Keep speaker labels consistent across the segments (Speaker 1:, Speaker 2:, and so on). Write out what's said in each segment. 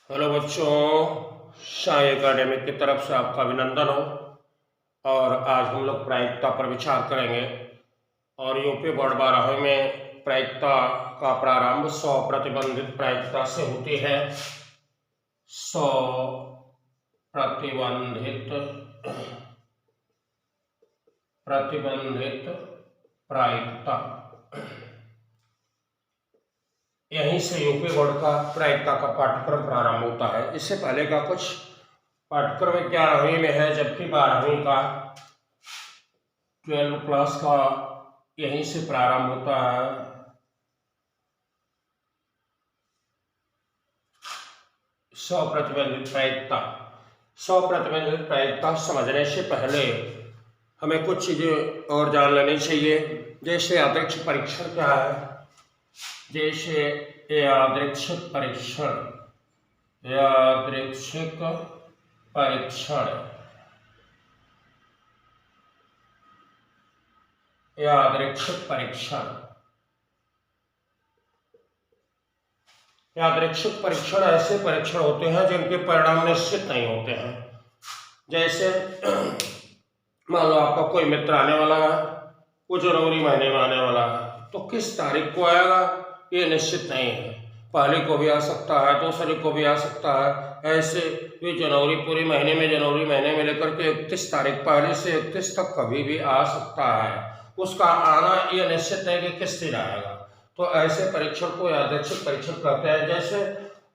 Speaker 1: Hello बच्चों, Sai academy की तरफ से आपका अभिनंदन हो। और आज हम लोग प्रायिकता पर विचार करेंगे। और यूपी बोर्ड 12वीं में प्रायिकता का प्रारंभ 100 प्रतिबंधित प्रायिकता से होती है। 100 प्रतिबंधित प्रायिकता, यहीं से यूपी बोर्ड का प्रायिकता का पाठ्यक्रम प्रारंभ होता है। इससे पहले का कुछ पाठ्यक्रम 11वीं में है, जबकि 12वीं का 12 क्लास का यहीं से प्रारंभ होता है। 100 प्रतिबंधित प्रायिकता। 100 प्रतिबंधित प्रायिकता समझने से पहले हमें कुछ चीजें और जान लेनी चाहिए। जैसे यादृच्छिक परीक्षण क्या है, जैसे यादृच्छिक परीक्षण यादृच्छिक परीक्षण यादृच्छिक परीक्षण यादृच्छिक परीक्षण ऐसे परीक्षण होते हैं जिनके परिणाम निश्चित नहीं होते हैं। जैसे मान लो आपका कोई मित्र आने वाला है, वो जनवरी महीने में आने वाला है, तो किस तारीख को आएगा ये निश्चित नहीं है। पहली को भी आ सकता है, दूसरी को भी आ सकता है। ऐसे ये पूरे महीने में जनवरी महीने में लेकर के 31 तारीख, पहले से 31 तक कभी भी आ सकता है। उसका आना ये निश्चित नहीं कि किस दिन आएगा। तो ऐसे परीक्षण को यादृच्छिक परीक्षण कहते हैं। जैसे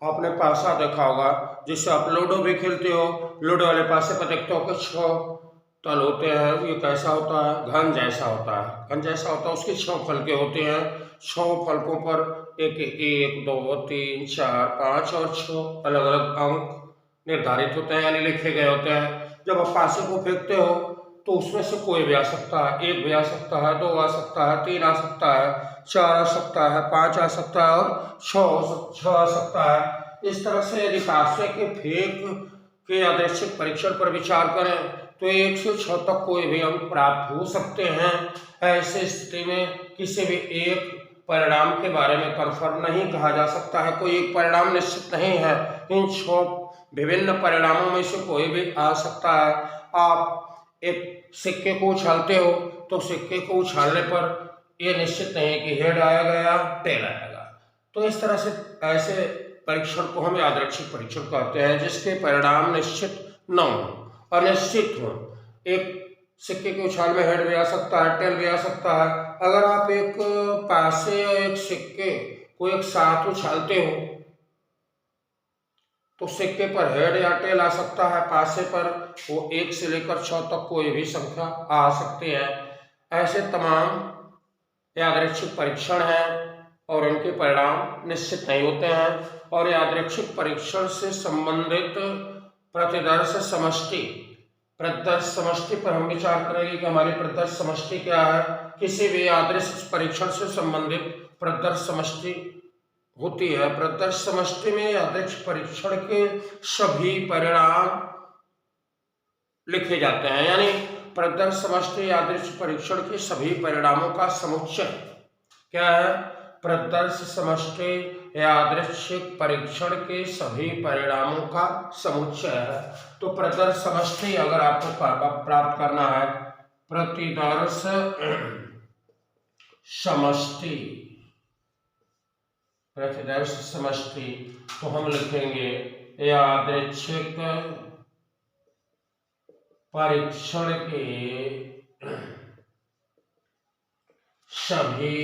Speaker 1: आपने पासा देखा होगा, जिससे आप लूडो भी खेलते हो। लूडो वाले पासे पर देखते हो कि 6 तल होते हैं। ये कैसा होता है? घन जैसा होता है। घन जैसा होता है, उसके 6 फलके होते हैं। 6 फलकों पर एक 2 3 4 5 और 6 अलग अलग अंक निर्धारित होते हैं, यानी लिखे गए होते हैं। जब आप पासे को फेंकते हो तो उसमें से कोई भी आ सकता है। 1 भी आ सकता है, 2 आ सकता है, 3 आ सकता है, 4 आ सकता है, 5 आ सकता है और 6 आ सकता है। इस तरह से यदि पासे के फेंक के यादृच्छिक परीक्षण पर विचार करें तो 1 से 6 तक कोई भी अंक प्राप्त हो सकते हैं। ऐसे स्थिति में किसी भी एक परिणाम के बारे में कन्फर्म नहीं कहा जा सकता है। कोई एक परिणाम निश्चित नहीं है। इन 6 विभिन्न परिणामों में से कोई भी आ सकता है। आप एक सिक्के को उछालते हो तो सिक्के को उछालने पर यह निश्चित नहीं कि हेड आएगा या टेल आएगा। तो इस तरह से ऐसे परीक्षण को हम यादृच्छिक परीक्षण कहते हैं, जिसके परिणाम निश्चित न हो, अनिश्चित हो। एक सिक्के के उछाल में हेड भी आ सकता है, टेल भी आ सकता है। अगर आप एक पासे और एक सिक्के को एक साथ उछालते हो तो सिक्के पर हेड या टेल आ सकता है, पासे पर वो 1 से लेकर 6 तक कोई भी संख्या आ सकती है। ऐसे तमाम यादृच्छिक परीक्षण हैं और उनके परिणाम निश्चित नहीं होते हैं। और यादृच्छिक परीक्षण से संबंधित प्रतिदर्श समष्टि पर हम विचार करेंगे कि हमारी प्रतिदर्श समष्टि क्या है। किसी भी यादृच्छिक परीक्षण से संबंधित प्रतिदर्श समष्टि होती है। प्रतिदर्श समष्टि में यादृच्छिक परीक्षण के सभी परिणाम लिखे जाते हैं, यानी प्रतिदर्श समष्टि यादृच्छिक परीक्षण के सभी परिणामों का समुच्चय क्या है? प्रतिदर्श समष्टि यादृच्छिक परीक्षण के सभी परिणामों का समुच्चय है। तो प्रतिदर्श समष्टि अगर आपको प्राप्त करना है, प्रतिदर्श समष्टि, तो हम लिखेंगे यादृच्छिक परीक्षण के सभी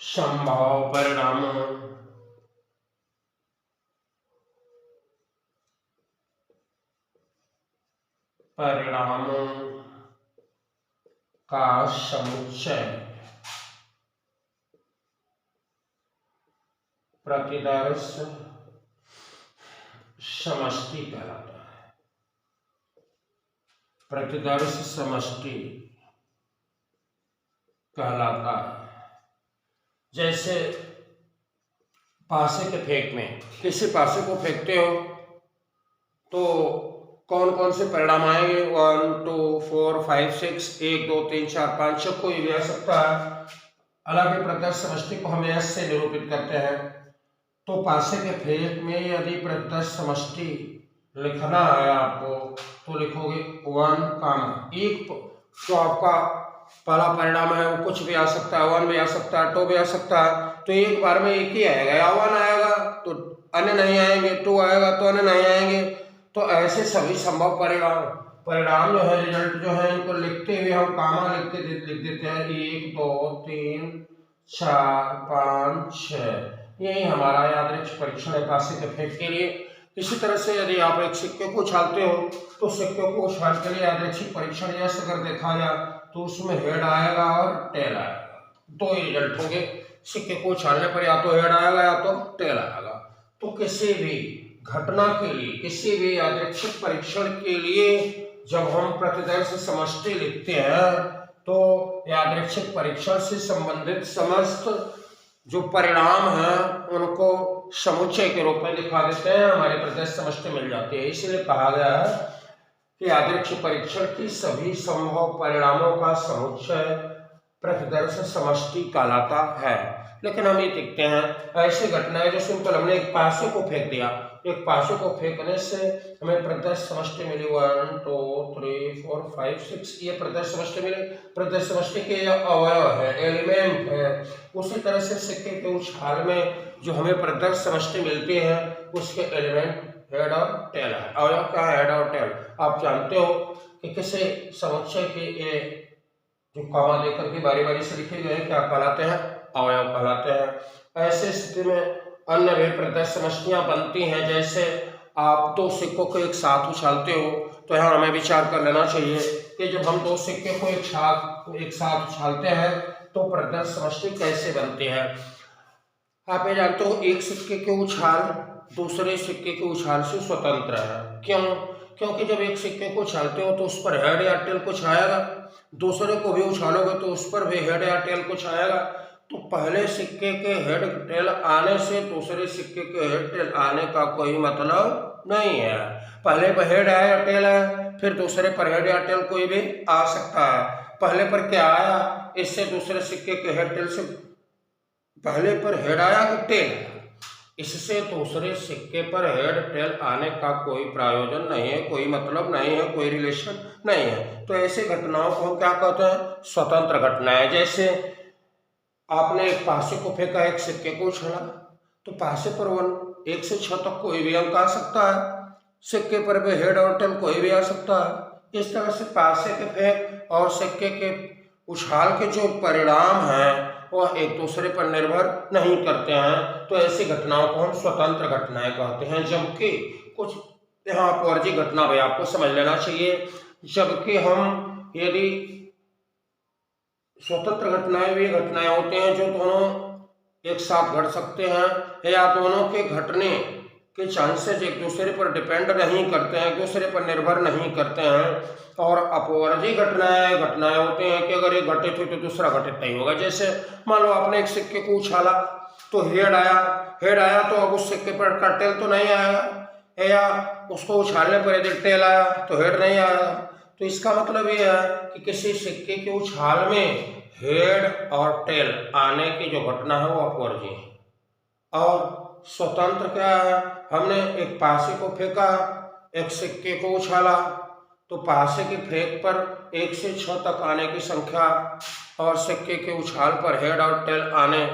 Speaker 1: संभव परिणामों का समुच्चय प्रतिदर्श समष्टि कहलाता है। प्रतिदर्श समष्टि कहलाता है। जैसे पासे के फेंक में, किसी पासे को फेंकते हो तो कौन कौन से परिणाम आएंगे? 1 2 4 5 6, 1 2 3 4 5 6 कोई भी आ सकता है। हालांकि प्रतिदर्श समष्टि को हम S से निरूपित करते हैं। तो पासे के फेक में यदि प्रत्यक्ष समष्टि लिखना है आपको तो लिखोगे 1, एक तो आपका पहला परिणाम है वो कुछ भी आ सकता है, 1 भी आ सकता है, 2 भी आ सकता है, तो एक बार में एक ही आएगा, या 1 आएगा तो अन्य नहीं आएंगे, 2 आएगा तो अन्य नहीं आएंगे। तो ऐसे सभी संभव परिणाम जो है, रिजल्ट जो है, इनको लिखते हुए हम कामा लिख देते हैं 1 2 3 4 5 6। यही हमारा यादृच्छिक परीक्षण है पासे के फेक के लिए। इसी तरह से यदि आप एक सिक्के को उछालते हो तो सिक्के को उछाल के लिए यादृच्छिक परीक्षण जैसे अगर देखा जाए तो उसमें हेड आएगा और टेल आएगा, दो ही रिजल्ट होंगे। सिक्के को उछालने पर या तो हेड आएगा या तो टेल आएगा। तो किसी भी घटना के लिए, किसी भी यादृच्छिक परीक्षण के लिए जब हम प्रतिदर्श समष्टि लिखते हैं तो यादृच्छिक परीक्षण से संबंधित समस्त जो परिणाम है उनको समुच्चय के रूप में दिखा देते हैं, हमारे प्रत्यक्ष समष्टि मिल जाती है। इसलिए कहा गया है कि यादृच्छिक परीक्षण की सभी संभव परिणामों का समुच्चय प्रतिदर्श समष्टि कहलाता है। लेकिन हम ये देखते हैं ऐसी घटनाएं जो सिंपल, हमने एक पासे को फेंक दिया, एक पासे को फेंकने से हमें प्रत्यक्ष समष्टि मिली 1 2 3 4 5 6, ये प्रत्यक्ष समष्टि मिली। प्रत्यक्ष समष्टि के अवयव है, एलिमेंट है। उसी तरह से सिक्के के उछाल में जो हमें प्रत्यक्ष समष्टि मिलती है उसके एलिमेंट हेड और टेल है। अवयव क्या है? हेड और टेल। आप जानते हो कि किसी समुच्चय के ये जो कॉमा देकर के बारी बारी से लिखे गए क्या कहलाते हैं? अवयव कहलाते हैं। ऐसे स्थिति में अन्य भी प्रत्यक्ष समष्टियां बनती हैं। जैसे आप दो सिक्कों को एक साथ उछालते हो तो यहाँ हमें विचार कर लेना चाहिए कि जब हम दो सिक्के को एक साथ उछालते हैं तो प्रत्यक्ष समष्टि कैसे बनती है। आप ये जानते हो एक सिक्के के उछाल दूसरे सिक्के के उछाल से स्वतंत्र है। क्यों? क्योंकि जब एक सिक्के को उछालते हो तो उस पर हेड या टेल कुछ आएगा, दूसरे को भी उछालोगे तो उस पर भी हेड या टेल कुछ आएगा। तो पहले सिक्के के हेड टेल आने से दूसरे सिक्के के हेड टेल आने का कोई मतलब नहीं है। पहले पर हेड है या टेल है, फिर दूसरे पर हेड या टेल कोई भी आ सकता है। पहले पर क्या आया, इससे दूसरे सिक्के के हेड टेल से पहले पर हेड आया कि टेल, इससे दूसरे सिक्के पर हेड टेल आने का कोई प्रयोजन नहीं है, कोई मतलब नहीं है, कोई रिलेशन नहीं है। तो ऐसे घटनाओं को हम क्या कहते हैं? स्वतंत्र घटनाएं। जैसे आपने एक पासे को फेंका, एक सिक्के को उछाला, तो पासे पर 1 से 6 तक कोई भी अंक आ सकता है, सिक्के पर भी हेड और टेल कोई भी आ सकता है। इस तरह से पासे के फेंक और सिक्के के उछाल के जो परिणाम हैं वह एक दूसरे पर निर्भर नहीं करते हैं। तो ऐसी घटनाओं को हम स्वतंत्र घटनाएं कहते हैं। जबकि कुछ यहाँ फर्जी घटना भी आपको समझ लेना चाहिए। जबकि हम यदि स्वतंत्र घटनाएं भी घटनाएं होते हैं जो दोनों एक साथ घट सकते हैं या दोनों के घटने के चांसेस एक दूसरे पर डिपेंड नहीं करते हैं, एक दूसरे पर निर्भर नहीं करते हैं। और अपवर्जी घटनाएं होते हैं कि अगर एक घटित हुई तो दूसरा घटित नहीं होगा। जैसे मान लो आपने एक सिक्के को उछाला तो हेड आया तो अब उस सिक्के पर का टेल तो नहीं आया, या उसको उछालने पर यदि टेल आया तो हेड नहीं आया। तो इसका मतलब ये है कि किसी सिक्के के उछाल में हेड और टेल आने की जो घटना है वो अपवर्जी है। और स्वतंत्र क्या है? हमने एक पासे को फेंका, एक सिक्के को उछाला, तो पासे की फेंक पर 1 से 6 तक आने की संख्या और सिक्के के उछाल पर हेड और टेल आने,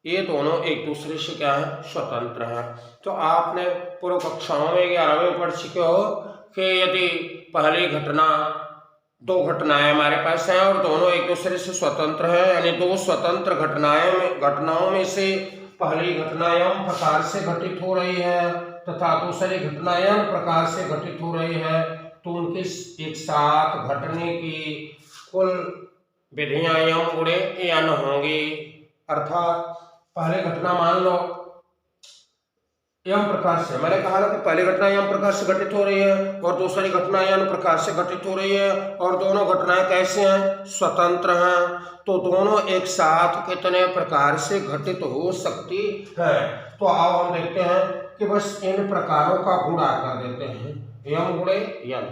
Speaker 1: ये दोनों एक दूसरे से क्या है? स्वतंत्र है। तो आपने पूर्व कक्षाओं में 11वीं में पढ़ चुके हो कि यदि पहली घटना, दो घटनाएं हमारे पास हैं और दोनों एक दूसरे से स्वतंत्र हैं, यानी दो स्वतंत्र घटनाओं में से पहली घटना यम प्रकार से घटित हो रही है तथा दूसरी घटना यम प्रकार से घटित हो रही है, तो उनके एक साथ घटने की कुल विधियां यम गुणे n होंगी। अर्थात पहले घटना मान लो यम प्रकार से, मैंने कहा ना कि पहली घटना यम प्रकार से घटित हो रही है और दूसरी घटना यम प्रकार से घटित हो रही है, और दोनों घटनाएं कैसे हैं? स्वतंत्र हैं। तो दोनों एक साथ कितने प्रकार से घटित हो सकती है? तो आओ हम देखते हैं कि बस इन प्रकारों का गुणा कर देते हैं, यम गुणे यम।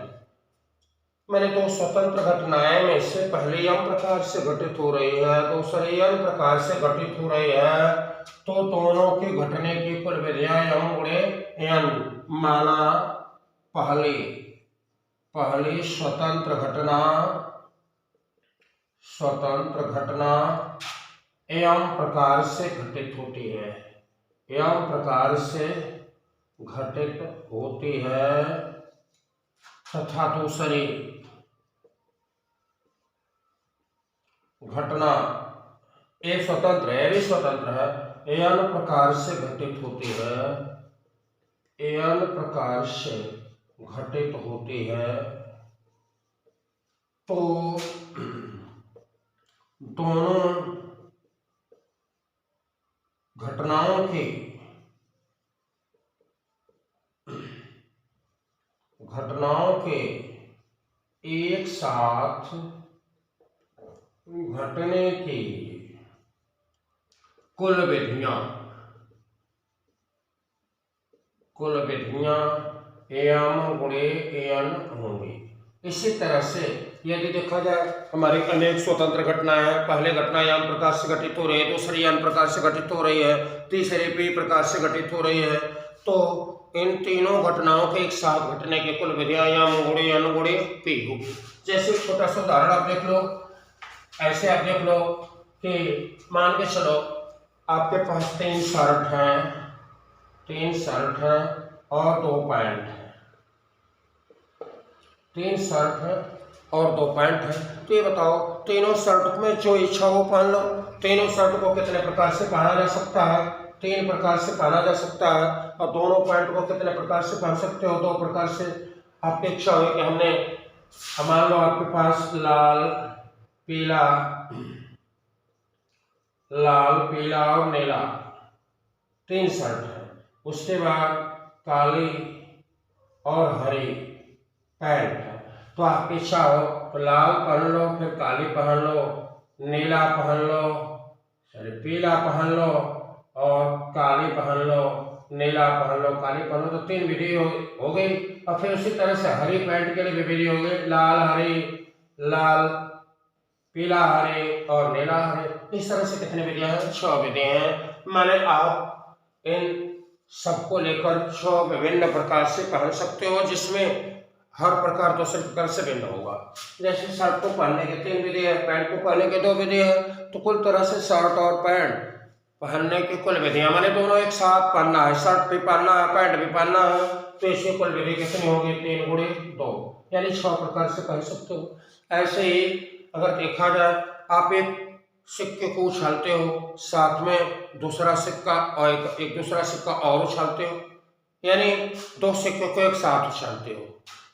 Speaker 1: मैंने दो स्वतंत्र घटनाएं में से पहली m प्रकार से घटित हो रही है, दूसरी n प्रकार से घटित हो रही है, तो दोनों के घटने की कुल विधियां m गुणे n। माना पहली स्वतंत्र घटना m प्रकार से घटित होती है, m प्रकार से घटित होती है, तथा दूसरी घटना ए स्वतंत्र है, भी स्वतंत्र है, एन प्रकार से घटित होती है, एन प्रकार से घटित होती है, तो दोनों घटनाओं के एक साथ घटने की कुल विधियां एम गुणे एन होंगी। इसी तरह से यदि देखा जाए हमारी अनेक स्वतंत्र घटनाएं हैं, पहले घटना एम प्रकार से घटित हो रही है, दूसरी एन प्रकार से घटित हो रही है, तीसरी पी प्रकार से घटित हो रही है, तो इन तीनों घटनाओं के एक साथ घटने की कुल विधियां एम गुणे एन गुणे पी होगी। जैसे एक छोटा सा उदाहरण आप देख लो, ऐसे आप देख लो कि मान के चलो आपके पास तीन शर्ट हैं और दो पैंट हैं, तीन शर्ट है और दो पैंट है, तो ये बताओ तीनों शर्ट में जो इच्छा हो पहन लो। तीनों शर्ट को कितने प्रकार से पहना जा सकता है? 3 प्रकार से पहना जा सकता है। और दोनों पैंट को कितने प्रकार से पहन सकते हो? 2 प्रकार से। आपकी इच्छा हो कि हमने मान लो आपके पास लाल पीला और नीला 3 शर्ट है, उसके बाद काली और हरी पैंट है, तो आपकी इच्छा हो तो लाल पहन लो, फिर काली पहन लो, नीला पहन लो, पीला पहन लो और काली पहन लो, नीला पहन लो, काली पहन लो, तो 3 विधि हो गई। और फिर उसी तरह से हरी पैंट के लिए भी विधि हो गई, लाल पीला हरे और नीला हरे। इस तरह से कितने विधियां हैं? 6 विधियां हैं। माने आप इन सबको लेकर 6 विभिन्न प्रकार से पहन सकते हो, जिसमें हर प्रकार दूसरे प्रकार से भिन्न होगा। जैसे शर्ट को पहनने के 3 विधि है, पैंट को पहनने के 2 विधि है, तो कुल तरह से शर्ट और पैंट पहनने की कुल विधियां, माने दोनों एक साथ पहनना है, शर्ट भी पहनना है, पैंट भी पहनना है, तो इसकी कुल विधि कितनी होगी? 3 गुणे 2, यानी 6 प्रकार से पहन सकते हो। ऐसे ही अगर देखा जाए, आप एक सिक्के को उछालते हो, साथ में दूसरा सिक्का और एक दूसरा सिक्का और उछालते हो, यानी 2 सिक्के को एक साथ उछालते हो,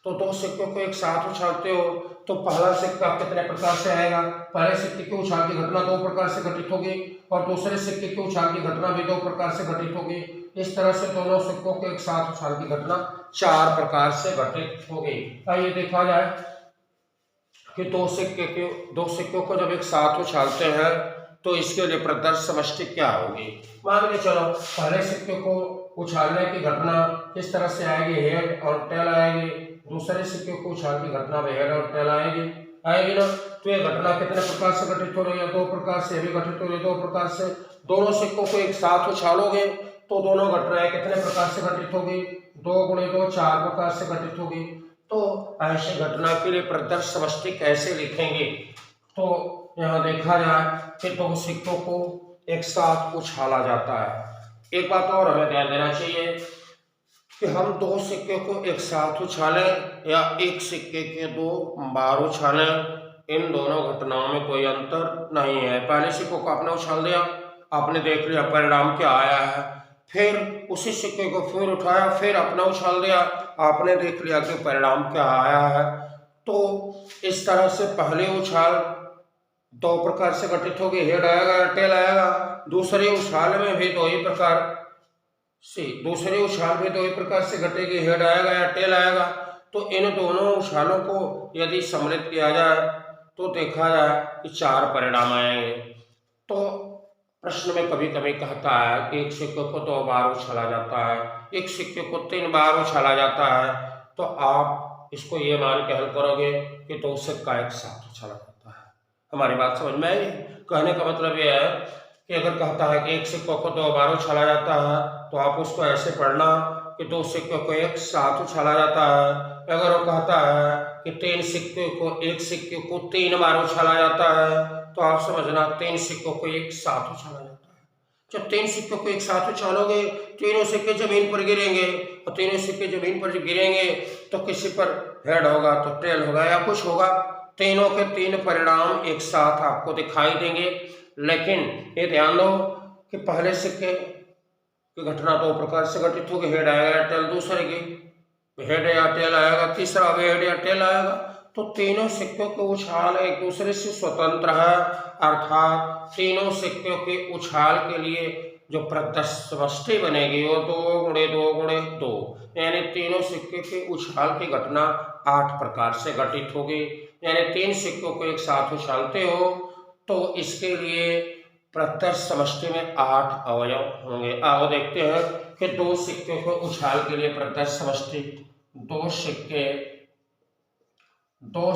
Speaker 1: तो 2 सिक्कों को एक साथ उछालते हो, तो पहला सिक्का कितने प्रकार से आएगा? पहले सिक्के की उछाल की घटना 2 प्रकार से घटित होगी और दूसरे सिक्के की उछाल की घटना भी 2 प्रकार से घटित होगी। इस तरह से दोनों सिक्कों के एक साथ उछाल की घटना 4 प्रकार से घटित होगी। आइए देखा जाए कि 2 सिक्कों को जब एक साथ उछालते हैं तो इसके लिए प्रदर्श समष्टि क्या होगी? मान के चलो पहले सिक्के को उछालने की घटना किस तरह से आएगी? हेड और टेल आएगी। दूसरे सिक्के को उछाल की घटना में हेड और टेल आएगी ना। तो ये घटना कितने प्रकार से घटित हो रही है? 2 प्रकार से भी घटित हो रही है। 2 प्रकार से दोनों सिक्कों को एक साथ उछालोगे तो दोनों घटनाएं कितने प्रकार से घटित होगी? 2 गुणे 2 4 प्रकार से घटित होगी। तो ऐसी घटना के लिए प्रदर्श समष्टि कैसे लिखेंगे? तो यहाँ देखा जाए कि 2 सिक्कों को एक साथ उछाला जाता है। एक बात और हमें ध्यान देना चाहिए कि हम 2 सिक्के को एक साथ उछालें या एक सिक्के के 2 बार उछालें, इन दोनों घटनाओं में कोई अंतर नहीं है। पहले सिक्कों को आपने उछाल दिया, आपने देख लिया परिणाम क्या आया है, फिर उसी सिक्के को फिर उठाया, फिर अपना उछाल दिया, आपने देख लिया कि परिणाम क्या आया है। तो इस तरह से पहले उछाल 2 प्रकार से घटित होगी, हेड आएगा, टेल आएगा। दूसरे उछाल में भी 2 ही प्रकार से घटेगी, हेड आएगा या टेल आएगा। तो इन दोनों उछालों को यदि सम्मिलित किया जाए तो देखा जाए कि 4 परिणाम आएंगे। तो प्रश्न में कभी कभी कहता है कि एक सिक्के को 2 बार उछाला जाता है, एक सिक्के को 3 बार उछाला जाता है, तो आप इसको ये मान के हल करोगे कि 2 सिक्का एक साथ उछाला जाता है। हमारी बात समझ में आई? कहने का मतलब ये है कि अगर कहता है कि एक सिक्कों को 2 बार उछाला जाता है तो आप उसको ऐसे पढ़ना कि 2 सिक्कों को एक साथ उछाला जाता है। अगर वो कहता है कि 3 सिक्कों को 1 सिक्के को 3 बार उछाला जाता है तो आप समझना 3 सिक्कों को एक साथ उछाला जाता है। जब 3 सिक्कों को एक साथ उछालोगे तीनों सिक्के जमीन पर गिरेंगे और तीनों सिक्के जमीन पर जब गिरेंगे तो किसी पर हेड होगा तो टेल होगा या कुछ होगा। तीनों के 3 परिणाम एक साथ आपको दिखाई देंगे। लेकिन ये ध्यान दो कि पहले सिक्के की घटना 2 प्रकार से घटित होगी, हेड आएगा या टेल, दूसरे की हेड या टेल आएगा, तीसरा भी हेड या टेल आएगा। तो तीनों सिक्कों के उछाल एक दूसरे से स्वतंत्र है, अर्थात तीनों सिक्कों के उछाल के लिए जो प्रत्यक्ष समष्टि बनेगी वो 2 गुणे 2 गुणे 2, यानी तीनों सिक्के के उछाल की घटना 8 प्रकार से घटित होगी। यानी 3 सिक्कों को एक साथ उछालते हो तो इसके लिए प्रत्यक्ष समष्टि में 8 अवयव होंगे। आओ देखते हैं कि 2 सिक्कों को उछाल के लिए प्रत्यक्ष समष्टि 2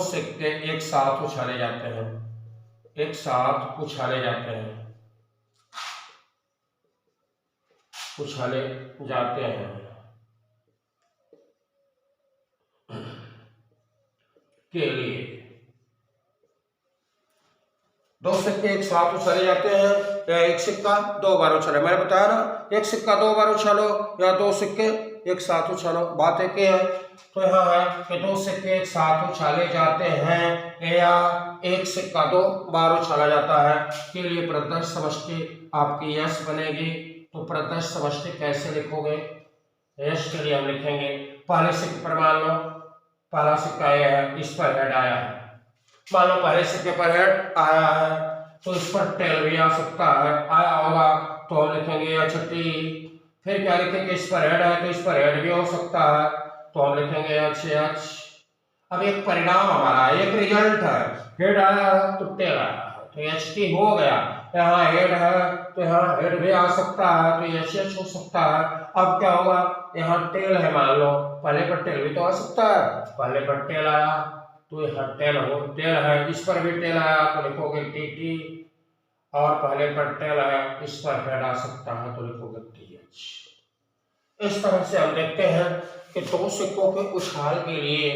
Speaker 1: सिक्के एक साथ उछाले जाते हैं, एक साथ उछाले जाते हैं, उछाले जाते हैं के लिए 2 सिक्के एक साथ उछाले जाते हैं या एक सिक्का 2 बार उछाले। मैंने बताया ना, एक सिक्का 2 बार उछालो या 2 सिक्के एक साथ उछालो, बात एक ही है। तो यहाँ है कि 2 सिक्के एक साथ उछाले जाते हैं या एक सिक्का 2 बार उछाला जाता है के लिए प्रत्यक्ष समष्टि आपकी यश बनेगी। तो प्रत्यक्ष समष्टि कैसे लिखोगे? यश के लिए हम लिखेंगे पहले सिक्के पर मान लो पहला सिक्का यह है, इस पर हेड आया है, मान लो पहले सिक्के पर हेड आया है तो इस पर टेल भी आ सकता है, आया होगा तो हम लिखेंगे HT। फिर क्या लिखेंगे? इस पर हेड है तो इस पर हेड भी हो सकता है तो हम लिखेंगे HH। अब एक परिणाम हमारा, एक रिजल्ट है, हेड आया तो टेल आया तो HT हो गया। यहाँ हेड है तो यहाँ हेड भी आ सकता है तो HH हो सकता है। अब क्या होगा? यहाँ टेल है, मान लो पहले पर टेल भी तो आ सकता है, पहले पर टेल आया तो यहाँ टेल है, इस पर भी टेल आया तो लिखोगे TT, और पहले पर टेल है इस पर हेड आ सकता है तो लिखोगे TH। इस तरह से हम देखते हैं कि 2 सिक्कों के उछाल के लिए,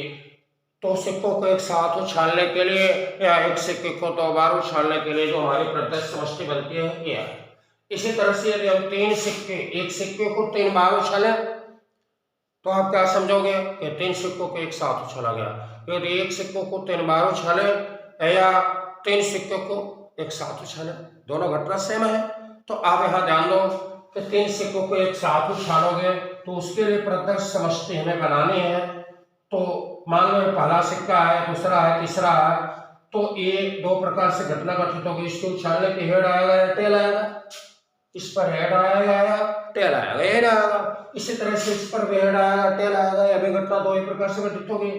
Speaker 1: 2 सिक्कों को एक साथ उछालने के लिए या एक सिक्के को 2 बार उछालने के लिए जो हमारी प्रत्यक्ष समष्टि बनती है यह है। इसी तरह से यदि हम 3 सिक्के, एक सिक्के को 3 बार उछाले तो आप क्या समझोगे कि 3 सिक्कों को एक साथ उछाला गया। यदि एक सिक्कों को 3 बार उछाले या 3 सिक्कों को एक साथ उछाले, दोनों घटना सेम है। तो आप यहाँ ध्यान दो कि 3 सिक्कों को एक साथ उछालोगे तो उसके लिए प्रत्यक्ष समष्टि हमें बनानी है। तो मान लो पहला सिक्का है, दूसरा है, तीसरा है, तो ये 2 प्रकार से घटना घटित होगी। इसको उछालने पे हेड आएगा या टेल आएगा, इस पर हेड आएगा या टेल आएगा, हेड आएगा। इसी तरह से इस पर भी हेड आएगा, टेल आएगा, यह भी घटना 2 ही प्रकार से घटित होगी।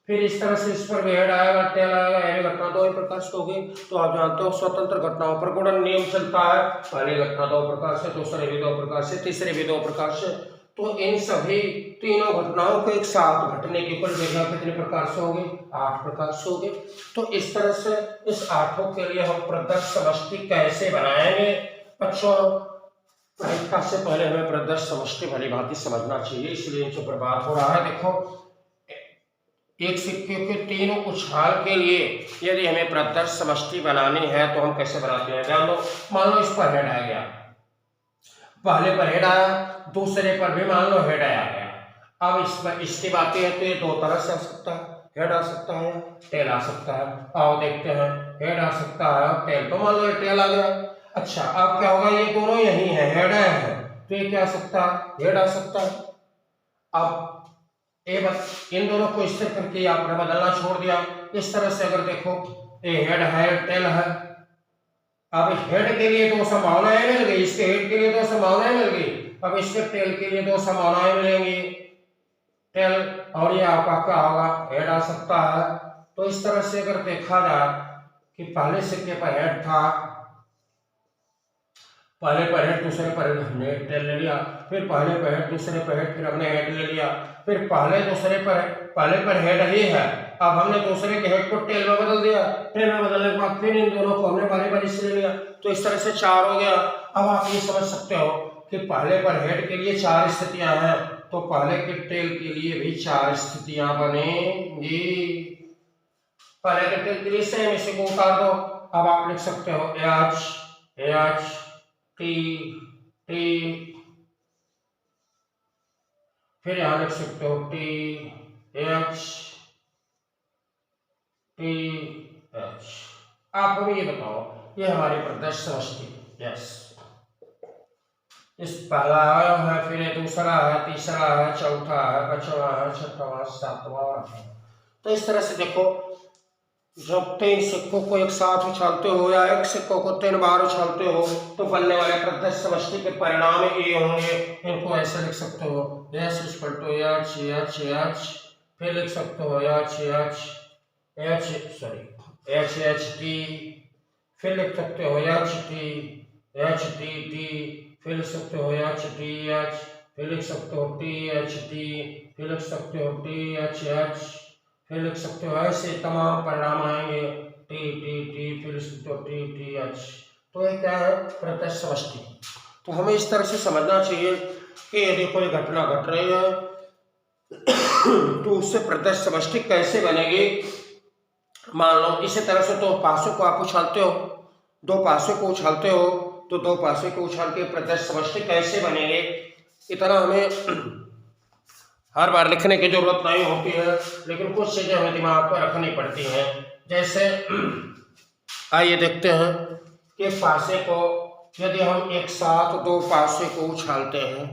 Speaker 1: फिर इस तरह से इस पर भी हेड आएगा, टेल आएगा, यह भी घटना 2 ही प्रकार से होगी। तो आप जानते हो स्वतंत्र घटनाओं पर गुणन नियम चलता है, पहली घटना 2 प्रकार से, दूसरी भी 2 प्रकार से, तीसरी भी 2 प्रकार से। तो इन सभी तीनों घटनाओं को एक साथ घटने की कुल विधियां कितने प्रकार से होगी? 8 प्रकार से होगी। तो इस तरह से इस 8 के लिए हम प्रत्यक्ष समष्टि कैसे बनाएंगे? बच्चों, परीक्षा से पहले हमें प्रत्यक्ष समष्टि भली भांति समझना चाहिए, इसलिए इनसे पर बात हो रहा है। देखो, एक सिक्के के 3 उछाल के लिए यदि हमें प्रत्यक्ष समष्टि बनानी है तो हम कैसे बनाते हैं? ध्यान दो, मान लो इस पर हेड आ गया, पहले पर हेड आया, दूसरे पर भी मान लो हेड आया गया। अब इसमें इसकी बातें है तो ये 2 तरह से आ सकता है, हेड आ सकता है, टेल आ सकता है। आओ देखते हैं, हेड आ सकता है, टेल, तो मान लो ये टेल आ गया। अच्छा, अब क्या होगा? ये दोनों यही है, हेड है तो ये क्या आ सकता है? हेड आ सकता है। अब ये बस इन दोनों को स्थिर करके आपने बदलना छोड़ दिया। इस तरह से अगर देखो, ये हेड है, टेल है। अब हेड के लिए 2 संभावनाएं मिल गई, इसके हेड के लिए 2 संभावनाएं मिल गई, अब इसके टेल के लिए 2 संभावनाएं मिलेंगी, टेल, और ये आपका क्या होगा? हेड आ सकता है। तो इस तरह से अगर देखा जाए कि पहले सिक्के पर हेड था, पहले पर हेड दूसरे पर हेड हमने टेल ले लिया, फिर पहले पर हेड दूसरे पर हेड फिर हमने हेड ले लिया, फिर पहले पर हेड ही है, अब हमने दूसरे के हेड को टेल में बदल दिया, टेल में बदलने के बाद फिर इन दोनों को हमने बारी बारी से ले लिया, तो इस तरह से 4 हो गया। अब आप ये समझ सकते हो कि पहले पर हेड के लिए 4 स्थितियां हैं, तो पहले के टेल के लिए भी 4 स्थितियां बनेंगी। पहले के टेल के लिए सेम, इसी को उतार दो। अब आप लिख सकते हो एच टी टी, फिर यहां लिख सकते हो टी एच टी एच। आप हमें ये बताओ, ये हमारी प्रदेश समष्टि, यस, इस पहला है, फिर ये दूसरा है, तीसरा है, चौथा है, पांचवा है, छठवां, सातवां और आठवां। तो इस तरह से देखो, जब 3 सिक्कों को एक साथ उछालते हो या एक सिक्कों को 3 बार उछालते हो तो बनने वाले प्रत्यक्ष समष्टि के परिणाम ये होंगे। इनको ऐसे लिख सकते हो H equal to H H H, फिर लिख सकते हो एच एच टी, फिर लिख सकते हो एच टी टी, फिर लिख सकते हो एच टी एच, फिर लिख सकते हो टी एच टी, फिर लिख सकते हो टी एच एच, फिर लिख सकते हो, ऐसे तमाम परिणाम आएंगे टी टी टी, फिर लिख सकते हो टी टी एच। तो ये क्या है, प्रत्यक्ष समष्टि। तो हमें इस तरह से समझना चाहिए कि यदि कोई घटना घट रही है तो उससे प्रत्यक्ष समष्टि कैसे बनेगी। मान लो इसी तरह से 2 पासों को आप उछालते हो, 2 पासों को उछालते हो, तो 2 पासों को उछाल के प्रत्यक्ष समष्टि कैसे बनेंगे, इतना हमें हर बार लिखने की जरूरत नहीं होती है, लेकिन कुछ चीजें हमें दिमाग पर रखनी पड़ती हैं। जैसे आइए देखते हैं कि पासे को यदि हम एक साथ 2 पासे को उछालते हैं,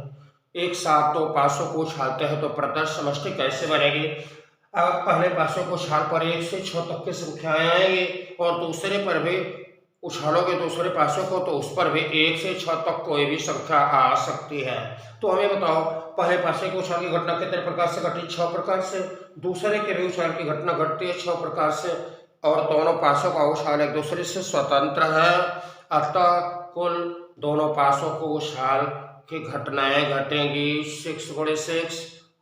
Speaker 1: एक साथ 2 पासों को उछालते हैं तो प्रत्यक्ष समष्टि कैसे बनेगी। अब पहले पासों को उछाल पर 1 से 6 तक की संख्याएं आएंगी, और दूसरे पर भी उछालोगे दूसरे पासों को तो उस पर भी 1 से 6 तक कोई भी संख्या आ सकती है। तो हमें बताओ, पहले पासे को उछाल की घटना कितने प्रकार से घटी, 6 प्रकार से, दूसरे के भी उछाल की घटना घटती है 6 प्रकार से, और दोनों पासों का उछाल एक दूसरे से स्वतंत्र है। अतः कुल दोनों पासों को उछाल की घटनाएं घटेंगी 6 × 6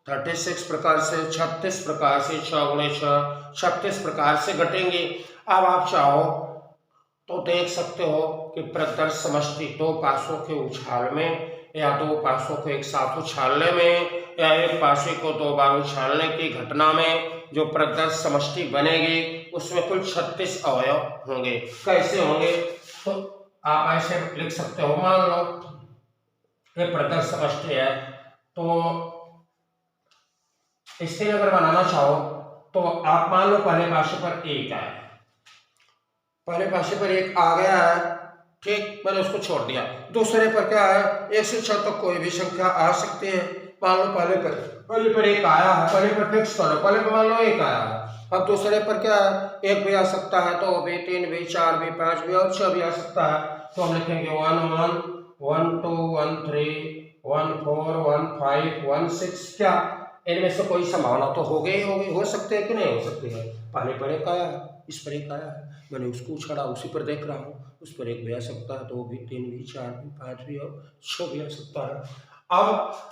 Speaker 1: 36 प्रकार से, 36 प्रकार से, 6 × 6 36 प्रकार से घटेंगी। अब आप चाहो तो देख सकते हो कि प्रत्यक्ष समष्टि 2 पासों के उछाल में या 2 पासों को एक साथ उछालने में या एक पासे को 2 बार उछालने की घटना में जो प्रत्यक्ष समष्टि बनेगी उसमें कुल 36 अवयव होंगे। कैसे होंगे, तो आप ऐसे लिख सकते हो, मान लो ये प्रत्यक्ष समष्टि है, तो इसके लिए अगर बनाना चाहो तो आप मान लो पहले पासे पर 1 है, पहले पासे पर 1 आ गया है, ठीक, मैंने उसको छोड़ दिया। दूसरे पर क्या है, 1 से 6 तक कोई भी संख्या आ सकती है। मान लो पहले पर 1 आया है, पहले पर फिक्स करो, पहले पर मान लो 1 आया है। अब दूसरे पर क्या है, 1 भी आ सकता है, 2 भी, 3 भी, 4 भी, 5 भी और 6 भी आ सकता है। तो हम लिखेंगे 1 1 1 2 1 3 1 4 1 5 1 6। क्या इनमें से कोई संभावना तो हो गई होगी, हो सकती है कि नहीं हो सकती है। पहले पर 1 आया है, इस पर 1 आया है, मैंने उसको उछाला, उसी पर देख रहा हूँ, उस पर 1 भी आ सकता है, 2 भी, 3 भी, 4 भी, 5 भी और 6 भी आ सकता है। अब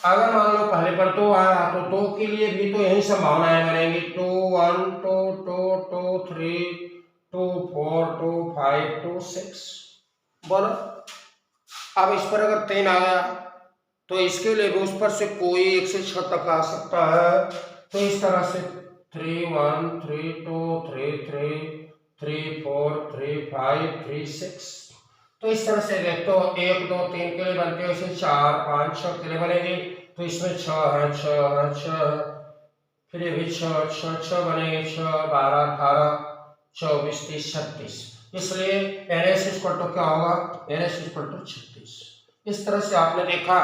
Speaker 1: अगर मान लो पहले पर 2 आया तो 2 के लिए भी तो यही संभावनाएं बनेंगी, 2 1 2 2 2 3 2 4 2 5 2 6। बोलो, अब इस पर अगर 3 आ गया तो इसके लिए भी उस पर से कोई 1 से 6 तक आ सकता है। तो इस तरह से 3 1 3 2 3 3 3 4 3 5 3 6। तो इस तरह से देखो 1 2 3 के लिए बनते हैं, इसे 4 5 6 के लिए बनेगी। तो इसमें 6 है, 6 है, 6 है, फिर ये भी 6 6 6 बनेंगे, 6 12 18 24 30 36। इसलिए NS इक्वल टू क्या होगा, NS इक्वल टू 36। इस तरह से आपने देखा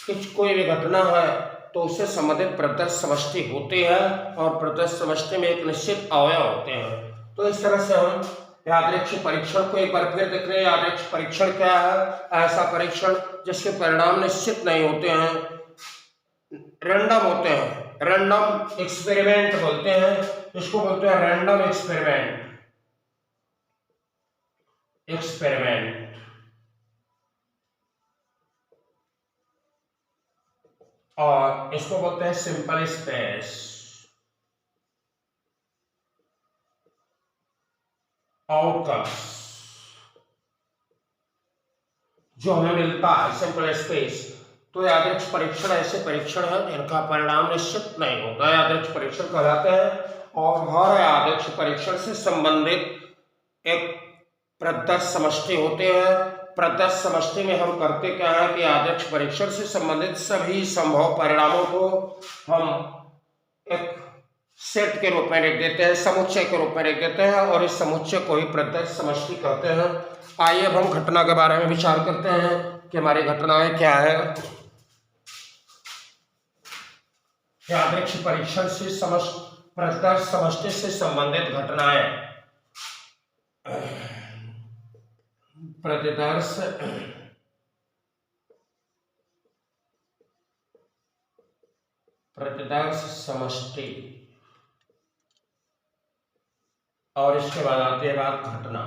Speaker 1: कि कोई भी घटना है तो उससे संबंधित प्रत्यक्ष समष्टि होती है और प्रत्यक्ष समष्टि में एक निश्चित अवयव होते हैं। तो इस तरह से हम यादृच्छिक परीक्षण को एक बार फिर देख रहे हैं। यादृच्छिक परीक्षण क्या है, ऐसा परीक्षण जिसके परिणाम निश्चित नहीं होते हैं, रैंडम होते हैं, रैंडम एक्सपेरिमेंट बोलते हैं, इसको बोलते हैं रैंडम एक्सपेरिमेंट। और इसको बोलते हैं सिंपल स्पेस। आउटकम्स जो हमें मिलता है सिंपल स्पेस। तो यादृच्छ परीक्षण ऐसे परीक्षण है जिनका परिणाम निश्चित नहीं होता, यादृच्छ परीक्षण कहलाते हैं। और हर यादृच्छ परीक्षण से संबंधित एक प्रदत्त समष्टि होते हैं। प्रदत्त समष्टि में हम करते क्या है कि यादृच्छ परीक्षण से संबंधित सभी संभव परिणामों को हम एक सेट के रूप में लिख देते हैं, समुच्चय के रूप में लिख देते हैं, और इस समुच्चय को ही प्रदत्त समष्टि कहते हैं। आइए अब हम घटना के बारे में विचार करते हैं कि हमारी घटनाएं क्या है। यादृच्छ परीक्षण से प्रदत्त समष्टि से संबंधित घटनाएं। प्रतिदर्श समष्टि, और इसके बाद आती है बात घटना।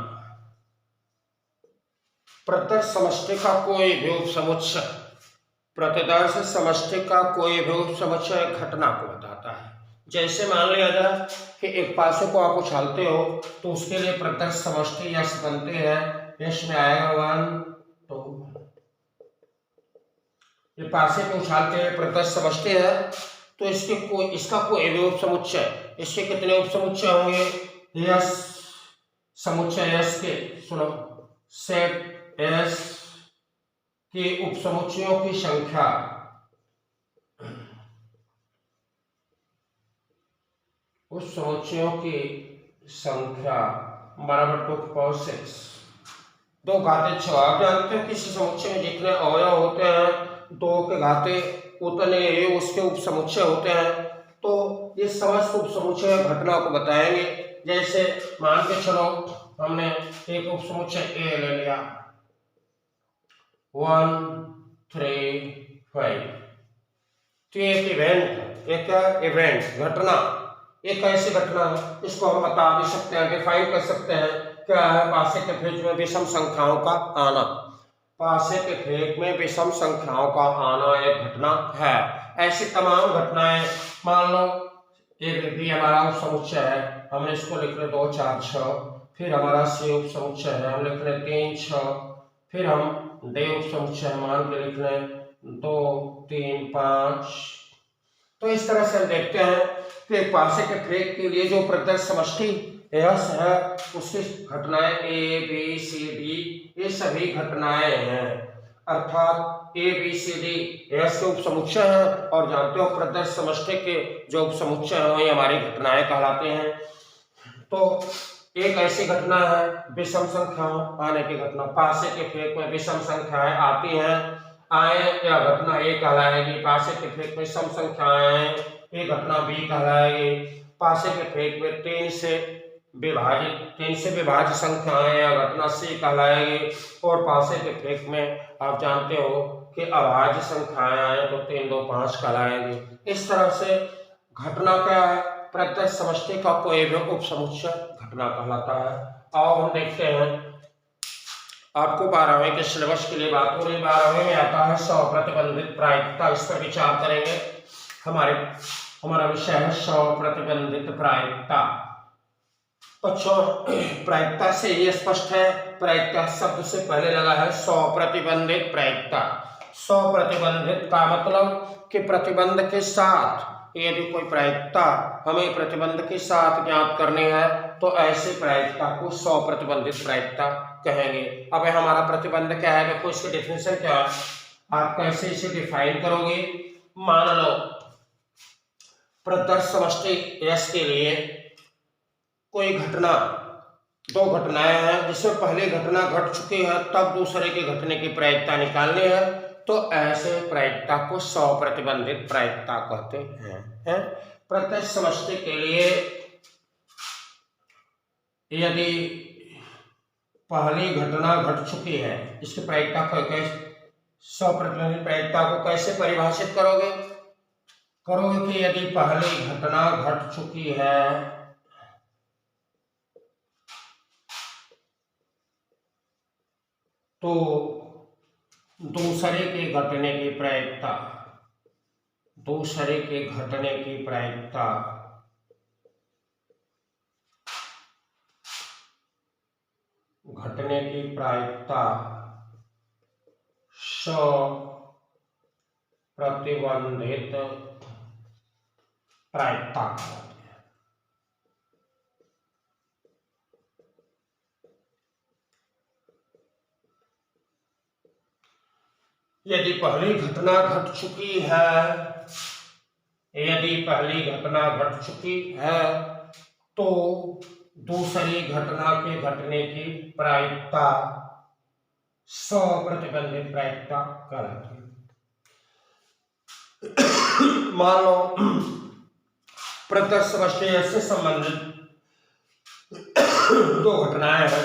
Speaker 1: प्रतिदर्श समष्टि का कोई भी उपसमुच्चय, प्रतिदर्श समष्टि का कोई भी उपसमुच्चय घटना को बताता है। जैसे मान लिया जाए कि एक पासे को आप उछालते हो तो उसके लिए प्रतिदर्श समष्टि यश बनते हैं। यश में आएगा 1 2। ये पासे को उछालते हैं प्रतिदर्श समष्टि है, तो इसका कोई भी उपसमुच्चय, इसके कितने उपसमुच्चय होंगे? यस समुच्चय यस के, सुनो, सेट एस के उपसमुच्चयों की संख्या उस समुच्चयों की संख्या बराबर 2/6, 2 घाते 6। आप जानते हो किसी समुच्चय में जितने अवयव होते हैं 2 के घाते उतने ही उसके उपसमुच्चय होते हैं। तो ये समस्त उपसमुच्चय घटना को बताएंगे। जैसे मान के चलो हमने एक उपसमुच्चय ए ले लिया 1 3 5, तो एक इवेंट, एक इवेंट घटना, एक ऐसी घटना है इसको हम बता भी सकते हैं, डिफाइन कर सकते हैं। क्या है? पासे के फेज में विषम संख्याओं का आना। पासे के फेज में विषम संख्याओं का आना एक घटना है। ऐसी तमाम घटनाएं, मान लो एक भी हमारा उपसमुच्चय है, हमने इसको लिख रहे 2 4 6, फिर हमारा सी उपसमुच्चय है, हम लिख रहे 3 6, फिर हम डी उपसमुच्चय मान के लिख रहे 2 3 5। तो इस तरह से हम देखते हैं कि पासे के फेज के लिए जो प्रदत्त समष्टि यश है उसकी घटनाएं ए बी सी डी, ये सभी घटनाएं हैं। अर्थात ए बी सी डी यश के उपसमुच्चय है, और जानते हो प्रदत्त समष्टि के जो उपसमुच्चय है वही हमारी घटनाएं कहलाते हैं। तो एक ऐसी घटना है विषम संख्याओं आने की घटना, पासे के फेज में विषम संख्याएं आती हैं, आए या घटना ए कहलाएगी। पासे के फेज में सम संख्याएं, ये घटना बी कहलाएगी। पासे के फेज में 3 से विभाज्य संख्याएं या घटना सी कहलाएगी। और पासे के फेज में आप जानते हो कि अभाज्य संख्याएं आए तो 3 2 5 कहलाएगी। इस तरह से घटना क्या है? प्रदत्त समष्टि का कोई भी उपसमुच्चय घटना कहलाता है। आओ हम देखते हैं, आपको 12वीं के सिलेबस के लिए बात हो रही। 12वीं में आता है स्वप्रतिबंधित प्रायिकता, इस पर विचार करेंगे। हमारा विषय है स्वप्रतिबंधित प्रायिकता। बच्चों प्रायिकता से ये स्पष्ट है, प्रायिकता शब्द से पहले लगा है स्वप्रतिबंधित प्रायिकता। स्वप्रतिबंधित का मतलब कि प्रतिबंध के साथ, यदि कोई प्रायिकता हमें प्रतिबंध के साथ ज्ञात करनी है तो ऐसे प्रायिकता को स्वप्रतिबंधित प्रायिकता कहेंगे। अब हमारा प्रतिबंध क्या है, देखो इसकी डेफिनेशन क्या है, आप कैसे इसे डिफाइन करोगे। मान लो प्रदत्त समष्टि यश के लिए कोई घटना, 2 घटनाएं हैं जिसमें पहली घटना घट चुकी है, तब दूसरे के घटने की प्रायिकता निकालनी है, तो ऐसे प्रायिकता को स्वप्रतिबंधित प्रायिकता कहते हैं। प्रत्येक समष्टि के लिए यदि पहली घटना घट चुकी है, इसकी प्रायिकता को स्वप्रतिबंधित प्रायिकता को कैसे परिभाषित करोगे कि यदि पहली घटना घट चुकी है तो दूसरे के घटने की प्रायिकता दूसरे के घटने की प्रायिकता प्रतिबंधित प्रायिकता कहलाती है। यदि पहली घटना घट चुकी है, तो दूसरी घटना के घटने की प्रायिकता स्वप्रतिबंधित प्रायिकता कहलाती है। मान लो प्रत्यक्ष समष्टि से संबंधित दो घटनाएं हैं।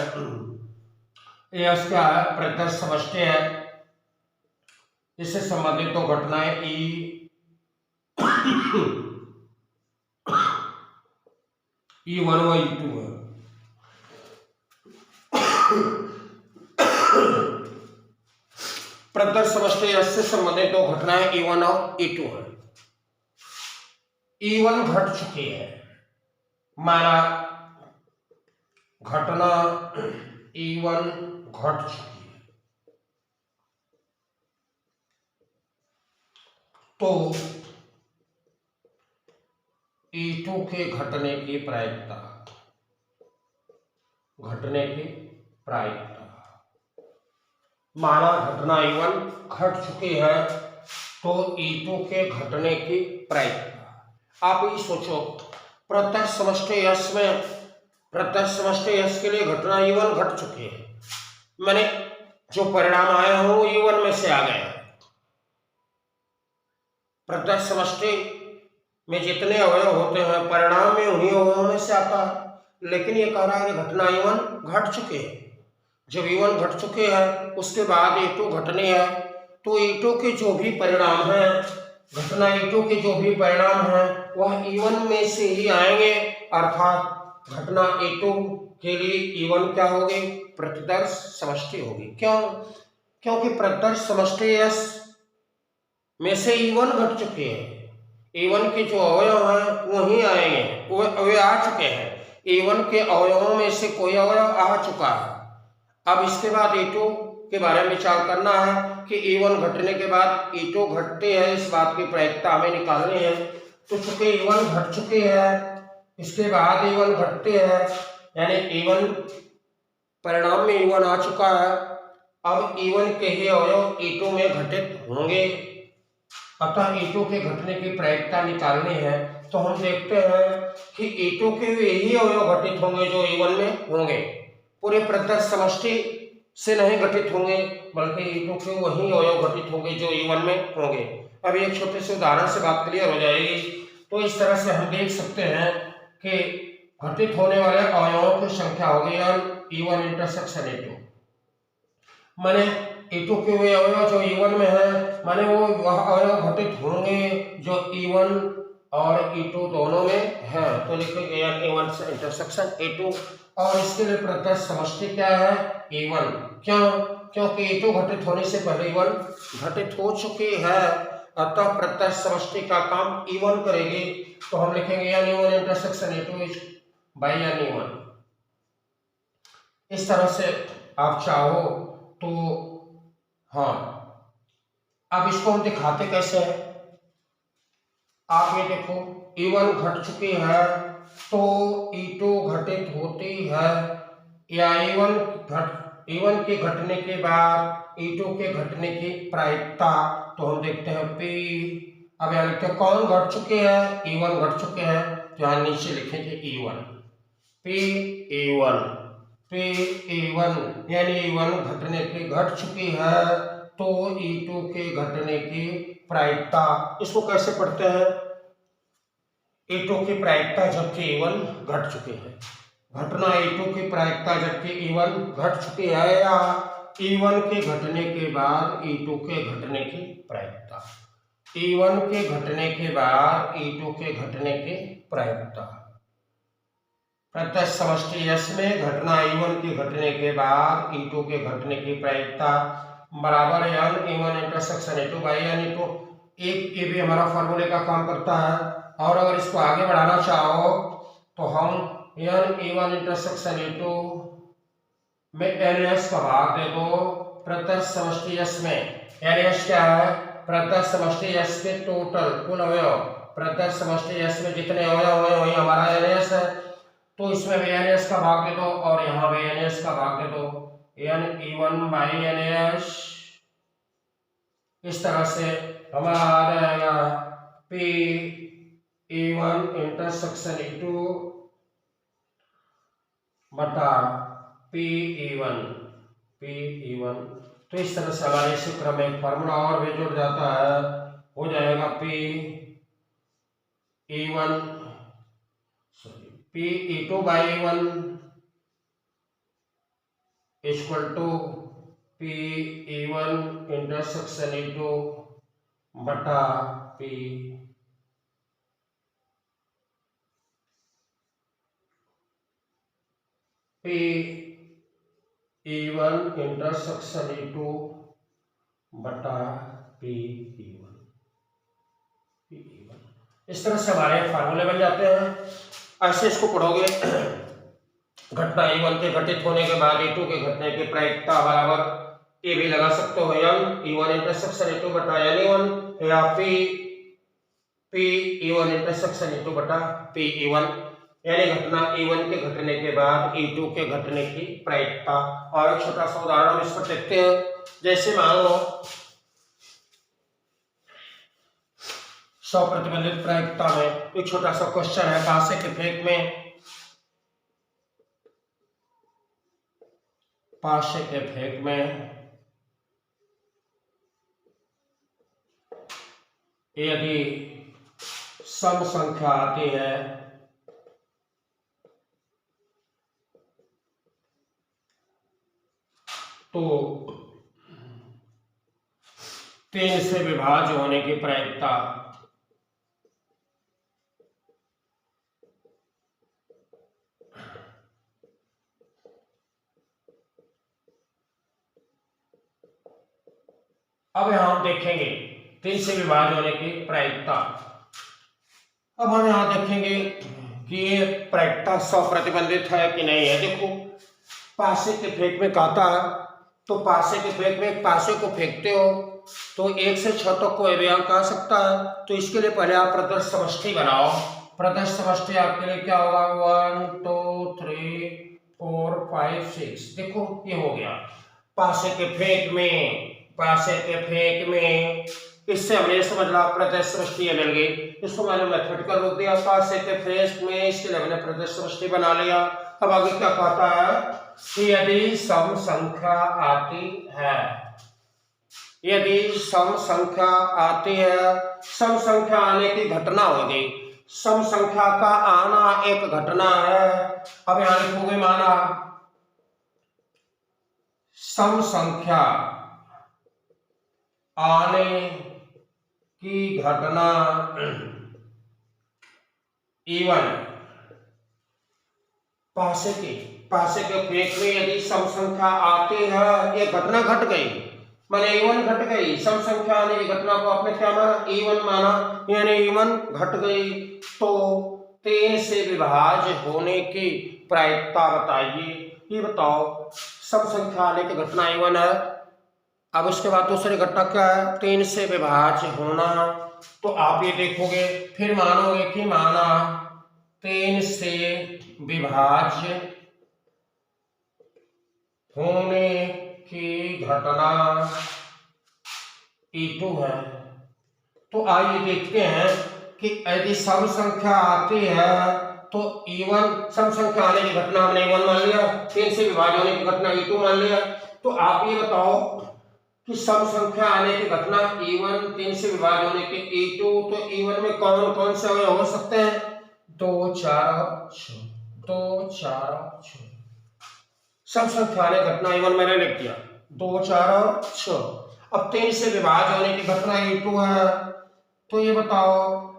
Speaker 1: यह क्या है? प्रत्यक्ष समष्टि है, इससे संबंधित दो घटनाएं E1 व E2 है। प्रत्यक्ष समष्टि से संबंधित दो घटनाएं E1 और E2 है। E1 घट चुकी है, माना घटना E1 घट चुकी है, तो E2 के घटने की प्रायिकता माना घटना E1 घट चुकी है, तो E2 के घटने की प्रायिकता। आप ये सोचो, प्रत्यक्ष समष्टि यश के लिए घटना E1 घट चुकी है, मैंने जो परिणाम आया हो E1 में से आ गया। प्रत्यक्ष समष्टि में जितने अवयव होते हैं, परिणाम में उन्हीं अवयवों में से आता है। लेकिन ये कह रहा है कि घटना E1 घट चुके हैं। जब E1 घट चुके हैं, उसके बाद E2 घटने हैं, तो E2 के जो भी परिणाम हैं, घटना E2 के जो भी परिणाम हैं, वह E1 में से ही आएंगे। अर्थात घटना E2 के लिए E1 क्या होगी? प्रतिदर्श समष्टि होगी। क्यों? क्योंकि प्रत्यक्ष समष्टि यश में से E1 घट चुके हैं। E1 के जो अवयव हैं वही आएंगे, वे आ चुके हैं। E1 के अवयवों में से कोई अवयव आ चुका है। अब इसके बाद E2 के बारे में विचार करना है कि E1 घटने के बाद E2 घटते हैं, इस बात की प्रायिकता हमें निकालनी है। तो चूंकि E1 घट चुके हैं, इसके बाद E1 घटते हैं, यानी E1 परिणाम में E1 आ चुका है। अब E1 के ही अवयव E2 में घटित होंगे, अतः E2 के घटने की प्रायिकता निकालनी है। तो हम देखते हैं कि E2 के यही अवयव घटित होंगे जो E1 में होंगे, पूरे प्रत्यक्ष समष्टि से नहीं घटित होंगे, बल्कि E2 के वही अवयव घटित होंगे जो E1 में होंगे। अब एक छोटे से उदाहरण से बात क्लियर हो जाएगी। तो इस तरह से हम देख सकते हैं कि घटित होने वाले अवयवों की संख्या होगी E1 इंटरसेक्शन E2, माने E2 के वे अवयव जो E1 में है, माने वो वह अवयव घटित होंगे जो E1 और E2 दोनों में है। तो लिखेंगे E1 से इंटरसेक्शन E2, और इसके लिए प्रत्यक्ष समष्टि क्या है? E1। क्यों? क्योंकि E2 घटित होने से पहले E1 घटित हो चुकी है, अतः प्रत्यक्ष समष्टि का काम E1 करेगी। तो हम लिखेंगे E1 intersection E2 by E1। इस तरह से आप चाहो तो हाँ, अब इसको हम दिखाते कैसे हैं? आप ये देखो, E1 घट चुकी है तो E2 घटित होती है, या E1 के घटने के बाद E2 के घटने की प्रायिकता। तो हम देखते हैं P। अब यहाँ लिखते हैं कौन घट चुके हैं? E1 घट चुके हैं, तो यहाँ नीचे लिखेंगे E1, P E1 यानी E1 घटने की घट चुकी है, तो E2 के घटने की प्रायिकता। इसको कैसे पढ़ते हैं? E2 की प्रायिकता जबकि E1 घट चुके हैं, घटना E2 की प्रायिकता जबकि E1 घट चुकी है, या E1 के घटने के बाद E2 के घटने की प्रायिकता। E1 के घटने के बाद E2 के घटने की प्रायिकता। प्रत्यक्ष समष्टि यश में घटना E1 के घटने के बाद E2 के घटने की प्रायिकता बराबर E1 intersection E2 by E2। एक ये भी हमारा फार्मूले का काम करता है। और अगर इसको आगे बढ़ाना चाहो तो हम n e1 इंटरसेक्शन e2 में ns का भाग दे दो प्रत्यक्ष समष्टि s में। ns क्या है? प्रत्यक्ष समष्टि s के टोटल कुल अवयव, प्रत्यक्ष समष्टि s में जितने अवयव हैं वही हमारा ns है। तो इसमें भी ns का भाग दे दो और यहाँ भी ns का भाग दे दो, n e1 बाई ns। इस तरह से हमारा आ जाएगा p e1 इंटरसेक्शन e2 बटा p e1। तो इस तरह से हमारे इसी क्रम में फार्मूला और भी जुड़ जाता है, हो जाएगा p e2 by e1 equal to p e1 intersection e2 बटा p e1 इंटरसेक्शन e2 बटा p e1। इस तरह से हमारे फार्मूले बन जाते हैं। ऐसे इसको पढ़ोगे, घटना e1 के घटित होने के बाद e2 के घटने की प्रायिकता बराबर ये भी लगा सकते हो n e1 इंटरसेक्शन e2 बटा n e1 या p e1 इंटरसेक्शन e2 बटा p e1, यानी घटना e1 के घटने के बाद e2 के घटने की प्रायिकता। और एक छोटा सा उदाहरण हम इस पर देखते हैं। जैसे मान लो 100 प्रतिबंधित प्रायिकता में एक छोटा सा क्वेश्चन है, पासे के फेंक में यदि सम संख्या आती है तो 3 से विभाज्य होने की प्रायिकता अब यहां हम देखेंगे 3 से विभाज्य होने की प्रायिकता। अब हम यहां देखेंगे कि ये प्रायिकता 100 प्रतिबंधित है कि नहीं है। देखो पासे के फेंक में कहता है, तो पासे के फेंक में पासे को फेंकते हो तो 1 से 6 तक कोई भी अंक आ सकता है। तो इसके लिए पहले आप प्रदर्श समष्टि बनाओ। प्रदर्श समष्टि आपके लिए क्या होगा? 1 2 3 4 5 6। देखो ये हो गया पासे के फेंक में। इससे हमने समझ ला प्रदर्श समष्टि मिल गई। इसको मैंने मैथमेटिकल रूप दिया पासे के फेंक में, इसके लिए मैंने प्रदर्श समष्टि बना लिया। अब आगे क्या कहता है कि यदि सम संख्या आती है, सम संख्या आने की घटना हो गई। सम संख्या का आना एक घटना है। अब यहां लिखोगे माना सम संख्या आने की घटना e1 पासे के फेंक में यदि सम संख्या आती है, ये घटना घट गई माने e1 घट गई। सम संख्या आने की घटना को आपने क्या माना? e1 माना, यानी e1 घट गई तो 3 से विभाज्य होने की प्रायिकता बताइए। ये बताओ सम संख्या आने की घटना e1 है। अब उसके बाद दूसरी घटना क्या है? 3 से विभाज्य होना। तो आप ये देखोगे फिर मानोगे कि माना 3 से विभाज्य होने की घटना e2 है। तो आइए देखते हैं कि यदि सम संख्या आती है तो e1 सम संख्या आने की घटना हमने e1 मान लिया, 3 से विभाज्य होने की घटना e2 मान लिया। तो आप ये बताओ कि सम संख्या आने की घटना e1 3 से विभाज्य होने के e2, तो e1 में कौन कौन से अवयव हो सकते हैं? 2 4 6। 2 4 6 सम संख्या आने की घटना e1 मैंने लिख दिया 2 4 6। अब 3 से विभाज्य होने की घटना e2 है। तो ये बताओ,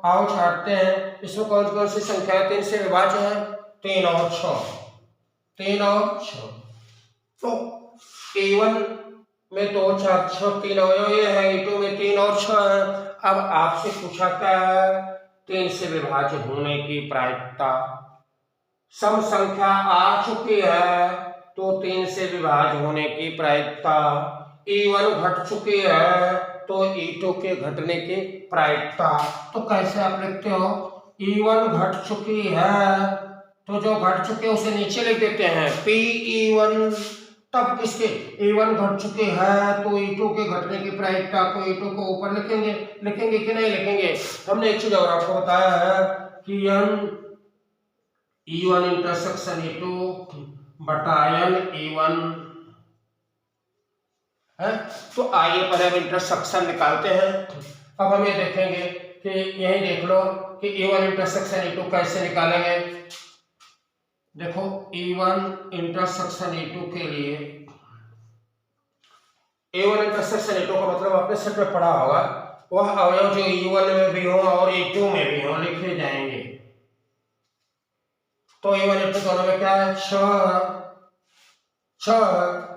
Speaker 1: आओ छाटते हैं इसमें कौन कौन सी संख्या 3 से विभाज्य है? 3 और 6। 3 और 6। तो e1 में 2 4 6 3 अवयव ये है, E2 में 3 और 6 है। अब आपसे पूछा क्या है, 3 से विभाज्य होने की प्रायिकता। सम संख्या आ चुकी है तो 3 से विभाज्य होने की प्रायिकता। E1 घट चुकी है तो E2 के घटने की प्रायिकता। तो कैसे आप लिखते हो, E1 घट चुकी है तो जो घट चुके उसे नीचे लिख देते हैं PE1। तब इसके E1 घट चुके हैं तो E2 के घटने की प्रायिकता को E2 को ऊपर लिखेंगे कि नहीं लिखेंगे। हमने एक चीज और आपको बताया है कि E1 इंटरसेक्शन E2 बटा E1 है। तो आइए पहले हम इंटरसेक्शन निकालते हैं। अब हम ये देखेंगे कि यही देख लो कि E1 इंटरसेक्शन E2 कैसे निकालेंगे। देखो E1 इंटरसेक्शन E2 के लिए, E1 इंटरसेक्शन E2 का मतलब आपने सेट में पढ़ा होगा, वह अवयव जो E1 में भी हो और E2 में भी हो लिखे जाएंगे। तो E1 E2 दोनों में क्या है, 6।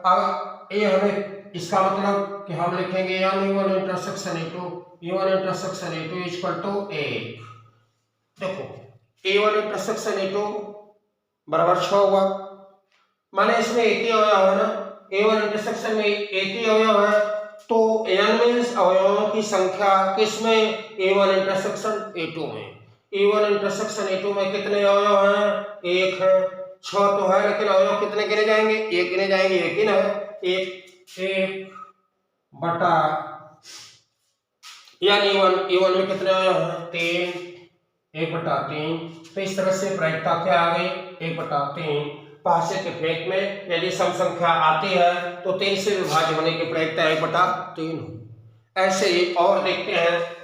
Speaker 1: अब ये हमें इसका मतलब कि हम लिखेंगे E1 intersection E2 equal to 1। देखो E1 इंटरसेक्शन E2 बराबर 6 हुआ, माने इसमें एक ही अवयव है ना, A1 इंटरसेक्शन में एक ही अवयव है तो n मींस अवयवों की संख्या किसमें, A1 इंटरसेक्शन A2 में। A1 इंटरसेक्शन A2 में कितने अवयव हैं, 1 है। 6 तो है लेकिन अवयव कितने गिने जाएंगे, 1 गिने जाएंगे, एक ही ना है, 1 बटा यानी E1 में कितने अवयव हैं, 3, 1 बटा 3। तो इस तरह से प्रायिकता क्या आ गई, 1 बटा 3। पासे के फेंक में यदि सम संख्या आती है तो 3 से विभाज्य होने की प्रायिकता 1 बटा 3 हो। ऐसे ही और देखते हैं,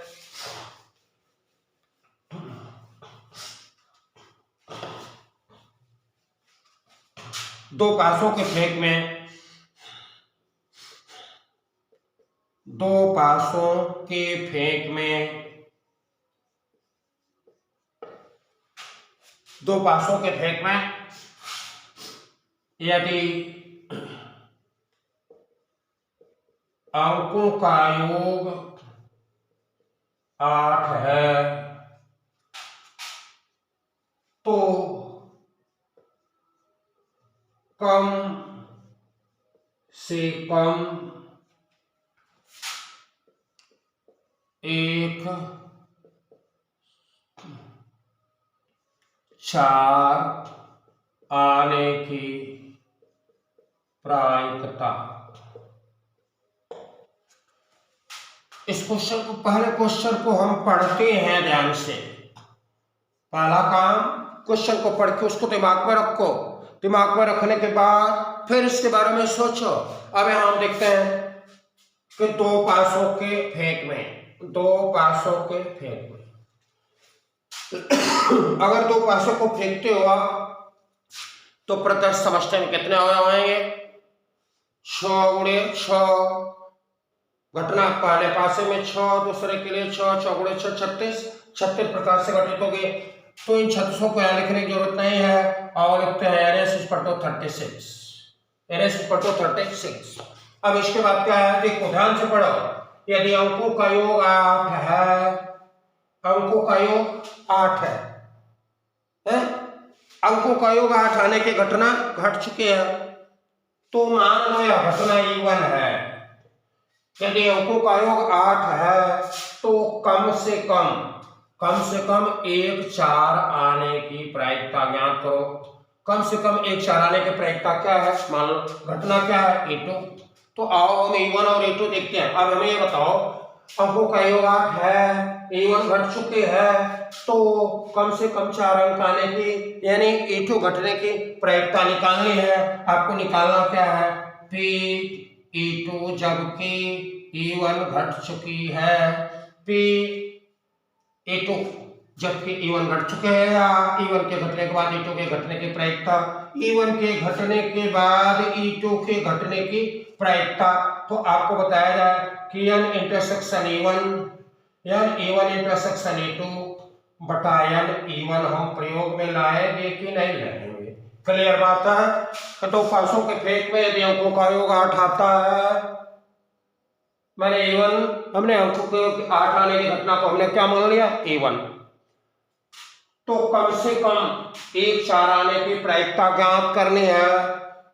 Speaker 1: दो पासों के फेंक में, दो पासों के फेंक में, दो पासों के फेंक में यदि अंकों का योग 8 है तो कम से कम एक 4 आने की प्रायिकता। इस क्वेश्चन को, पहले क्वेश्चन को हम पढ़ते हैं ध्यान से। पहला काम, क्वेश्चन को पढ़ के उसको दिमाग में रखो, दिमाग में रखने के बाद फिर इसके बारे में सोचो। अब यहां हम देखते हैं कि दो पासों के फेंक में, दो पासों के फेंक में अगर दो पासों को फेंकते हो आप तो प्रत्यक्ष समझते हैं कितने अवयव आएंगे, 6 गुणे 6। घटना पहले पासे में 6, दूसरे के लिए 6, 6 गुणे 6 36 प्रकार से घटित होगी। तो इन 36 को यहाँ लिखने की जरूरत नहीं है और लिखते हैं NS इक्वल टू 36। अब इसके बाद क्या है, देखो ध्यान से पढ़ो। यदि अंकों का योग 8 है, अंकों का योग 8 है, अंकों का योग 8 आने की घटना घट चुके हैं तो मान लो यह घटना E1 है। यदि अंकों का योग 8 है तो कम से कम 1 4 आने की प्रायिकता ज्ञात करो। कम से कम 1 4 आने की प्रायिकता क्या है, मान लो घटना क्या है, E2। तो आओ हम E1 और E2 देखते हैं। अब हमें ये बताओ, अंकों का योग 8 है, E1 घट चुके हैं तो कम से कम 4 अंक आने की यानी E2 घटने की प्रायिकता निकालनी है। आपको निकालना क्या है, PE2 जबकि E1 घट चुकी है, PE2 जबकि E1 घट चुके हैं या E1 के घटने के बाद E2 के घटने की प्रायिकता, E1 के घटने के बाद E2 के घटने की प्रायिकता। तो आपको बताया जाए कि N intersection E1 intersection E2 बटा N E1 हम प्रयोग में लाएंगे कि नहीं लाएंगे। क्लियर बात है। तो पासों के फेंक में यदि अंकों का योग 8 आता है मैंने A1 हमने अंकों के 8 आने की घटना को हमने क्या मान लिया A1। तो कम से कम एक 4 आने की प्रायिकता ज्ञात करनी है।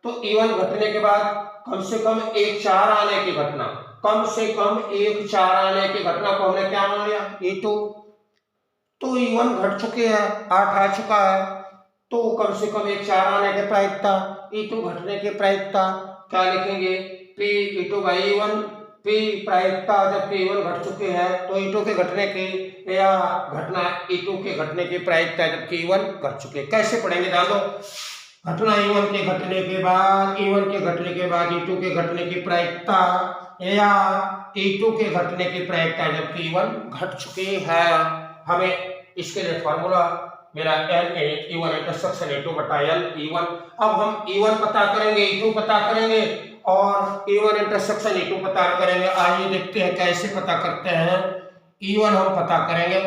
Speaker 1: तो A1 घटने के बाद कम से कम एक 4 आने की घटना, कम से कम एक 4 आने की घटना को हमने क्या मान लिया A2। तो E1 घट चुके हैं, 8 आ चुका है, तो कम से कम एक 4 आने की प्रायिकता, E2 घटने की प्रायिकता क्या लिखेंगे P E2 by E1। P प्रायिकता जब E1 घट चुके हैं तो E2 के घटने की या घटना E2 के घटने की प्रायिकता जब E1 घट चुके। कैसे पढ़ेंगे ध्यान दो। घटना E1 के घटने के बाद E1 के घटने के बाद E2 के घटने की प्रायिकता या E2 के घटने की प्रायिकता जब E1 घट चुकी है। हमें इसके लिए फॉर्मूला मेरा N E1 इंटरसेक्शन E2 बटा L E1। अब हम E1 पता करेंगे, E2 पता करेंगे और E1 इंटरसेक्शन E2 पता करेंगे। आइए देखते हैं कैसे पता करते हैं। E1 हम पता करेंगे,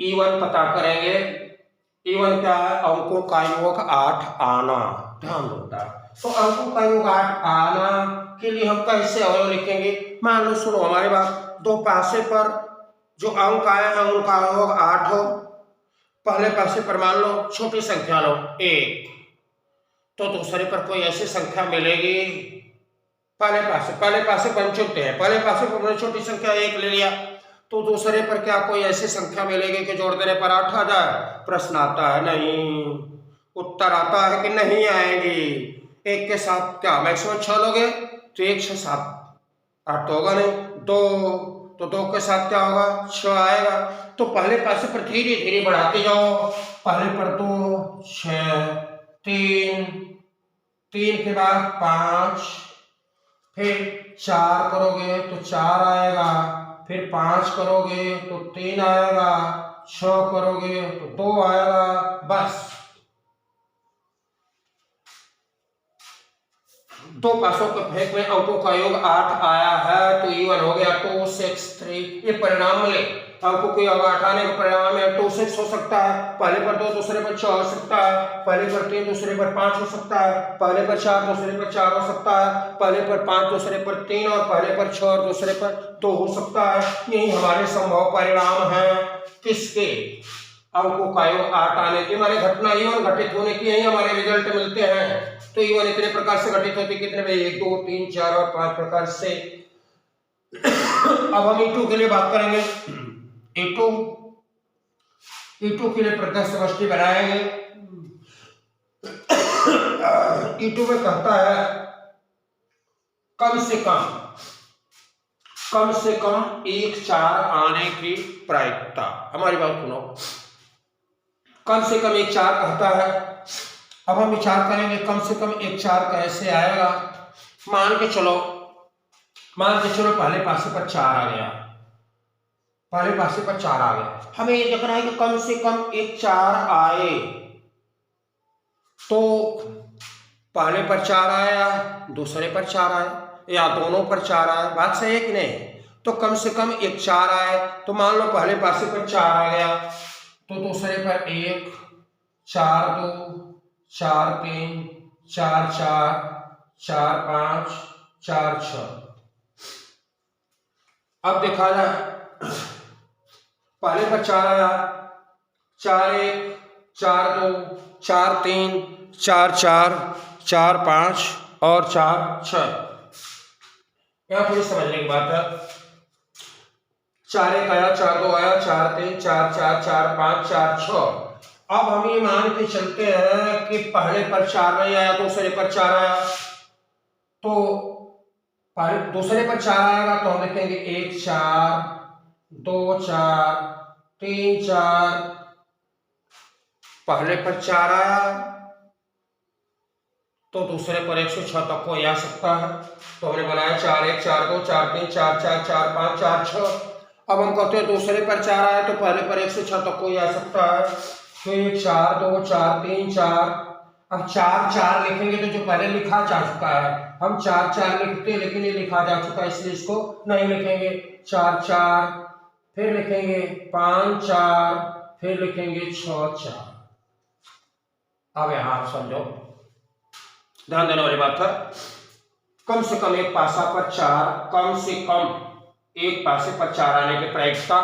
Speaker 1: E1 पता करेंगे। E1 क्या है, अंकों का योग 8 आना। ध्यान दो, तो अंकों का योग 8 आना के लिए हम कैसे अवयव लिखेंगे। मान लो सुनो हमारे पास दो पासे पर जो अंक आए हैं उनका योग 8 हो। पहले पासे पर मान लो छोटी संख्या लो 1, तो दूसरे पर कोई ऐसी संख्या मिलेगी। पहले पासे बन चुके हैं, पहले पासे पर हमने छोटी संख्या 1 ले लिया, तो दूसरे पर क्या कोई ऐसी संख्या मिलेगी कि जोड़ देने पर 8 आ जाए। प्रश्न आता है नहीं, उत्तर आता है कि नहीं आएगी। एक के साथ क्या मैक्सिमम 6 लोगे तो 1 6 7 8 तो होगा नहीं। 2 तो 2 के साथ क्या होगा 6 आएगा। तो पहले पासे पर धीरे धीरे बढ़ाते जाओ। पहले पर 2 6 3 3 के बाद 5, फिर 4 करोगे तो 4 आएगा, फिर 5 करोगे तो 3 आएगा, 6 करोगे तो 2 आएगा। बस दो पासों के फेंक में अंकों का योग 8 आया है, तो E1 हो गया 2 6 3। ये परिणाम मिले अंकों के योग 8 आने का परिणाम है 2 6 हो सकता है, पहले पर 2 दूसरे पर 6 हो सकता है, पहले पर 3 दूसरे पर 5 हो सकता है, पहले पर 4 दूसरे पर 4 हो सकता है, पहले पर 5 दूसरे पर 3 और पहले पर 6 और दूसरे पर 2 हो सकता है। यही हमारे संभव परिणाम है किसके, अंकों का योग 8 आने के। हमारे घटना E1 घटित होने की यही हमारे रिजल्ट मिलते हैं। तो E1 इतने प्रकार से घटित होती, कितने में 1 2 3 4 और 5 प्रकार से। अब हम E2 के लिए बात करेंगे। E2 के लिए प्रत्यक्ष समष्टि बनाएंगे। E2 में कहता है कम से कम एक 4 आने की प्रायिकता। हमारी बात सुनो, कम से कम एक 4 कहता है। अब हम विचार करेंगे कम से कम एक 4 कैसे आएगा। मान के चलो पहले पासे पर 4 आ गया, पहले पासे पर 4 आ गया। हमें ये देखना है कि कम से कम एक 4 आए। तो पहले पर 4 आया, दूसरे पर 4 आए या दोनों पर 4 आए, बात सही है कि नहीं। तो कम से कम एक 4 आए। तो मान लो पहले पासे पर 4 आ गया, तो दूसरे पर 1 4 2 4 3 4 4 4 5 4 6। अब देखा जाए पहले पर 4 आया, 4 1 4 2 4 3 4 4 4 5 और 4 6। यहां थोड़ी समझने की बात है। 4 1 आया, 4 2 आया, 4 3 4 4 4 5 4 6। अब हम ये मान के चलते हैं कि पहले पर 4 नहीं आया, दूसरे पर 4 आया। तो पहले दूसरे पर 4 आएगा तो हम लिखेंगे 1 4 2 4 3 4। पहले पर 4 आया तो दूसरे पर 106 तक कोई आ सकता है। तो हमने बनाया 4 1 4 2 4 3 4 4 4 5 4 6। अब हम कहते हैं दूसरे पर 4 आया तो पहले पर 106 तक कोई आ सकता है। तो 1 4 2 4 3 4। अब 4 4 लिखेंगे तो जो पहले लिखा जा चुका है, हम 4 4 लिखते लेकिन ये लिखा जा चुका है इसलिए इसको नहीं लिखेंगे। 4 4 फिर लिखेंगे 5 4 फिर लिखेंगे 6 4। अब यहां आप समझो, ध्यान देने वाली बात है। कम से कम एक पासा पर 4, कम से कम एक पासे पर 4 आने की प्रायिकता,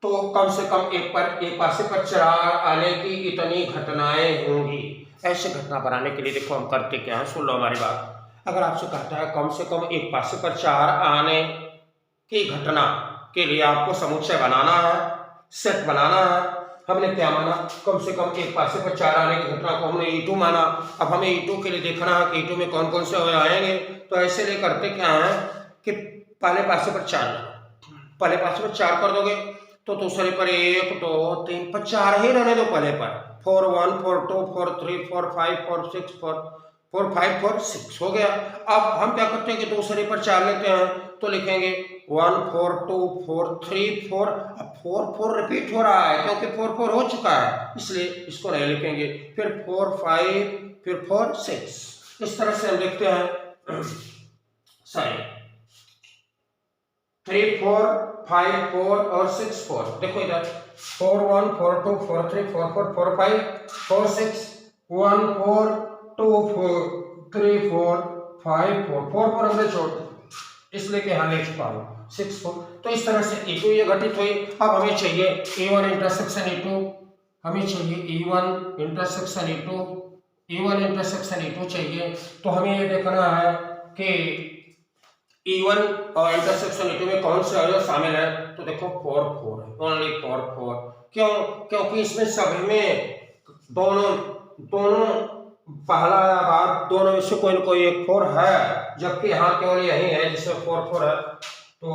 Speaker 1: तो कम से कम एक पासे पर 4 आने की इतनी घटनाएं होंगी। ऐसे घटना बनाने के लिए देखो हम करते क्या है, सुन लो हमारी बात। अगर आपसे कहता है कम से कम एक पासे पर 4 आने की घटना के लिए आपको समुच्चय बनाना है, सेट बनाना है। हमने क्या माना, कम से कम एक पासे पर 4 आने की घटना को हमने E2 माना। अब हमें E2 के लिए देखना है कि E2 में कौन कौन से आएंगे। तो ऐसे लिए करते क्या है कि पहले पासे पर 4, पहले पासे पर 4 कर दोगे तो दूसरे पर 1 2 3 पर 4 ही रहने दो। पहले पर 4 1 4 2 4 3 4 5 4 6 4 5 4 6 हो गया। अब हम क्या करते हैं कि दूसरे पर 4 लेते हैं, तो लिखेंगे 1 4 2 4 3 4। अब 4 4 रिपीट हो रहा है क्योंकि 4 4 हो चुका है, इसलिए इसको नहीं लिखेंगे। फिर 4 5 फिर 4 6, इस तरह से हम लिखते हैं। सॉरी 3 4 5 4 और 6 4। देखो इधर 4 1 4 2 4 3 4 4 4 5 4 6 1 4 2 4 3 4 5 4 4 4 हमने छोड़, इसलिए कि यहाँ लिख चुका हूँ 6 4। तो इस तरह से E2 ये घटित हुई। अब हमें चाहिए E1 इंटरसेक्शन E2, हमें चाहिए E1 intersection E2, E1 intersection E2 चाहिए। तो हमें ये देखना है कि E1 और इंटरसेक्शन E2 में कौन से अवयव शामिल है। तो देखो 4 4 है, ओनली 4 4। क्यों? क्योंकि इसमें सभी में दोनों पहला या बाद दोनों में से कोई न कोई एक 4 है, जबकि यहाँ केवल यही है जिसमें 4 4 है। तो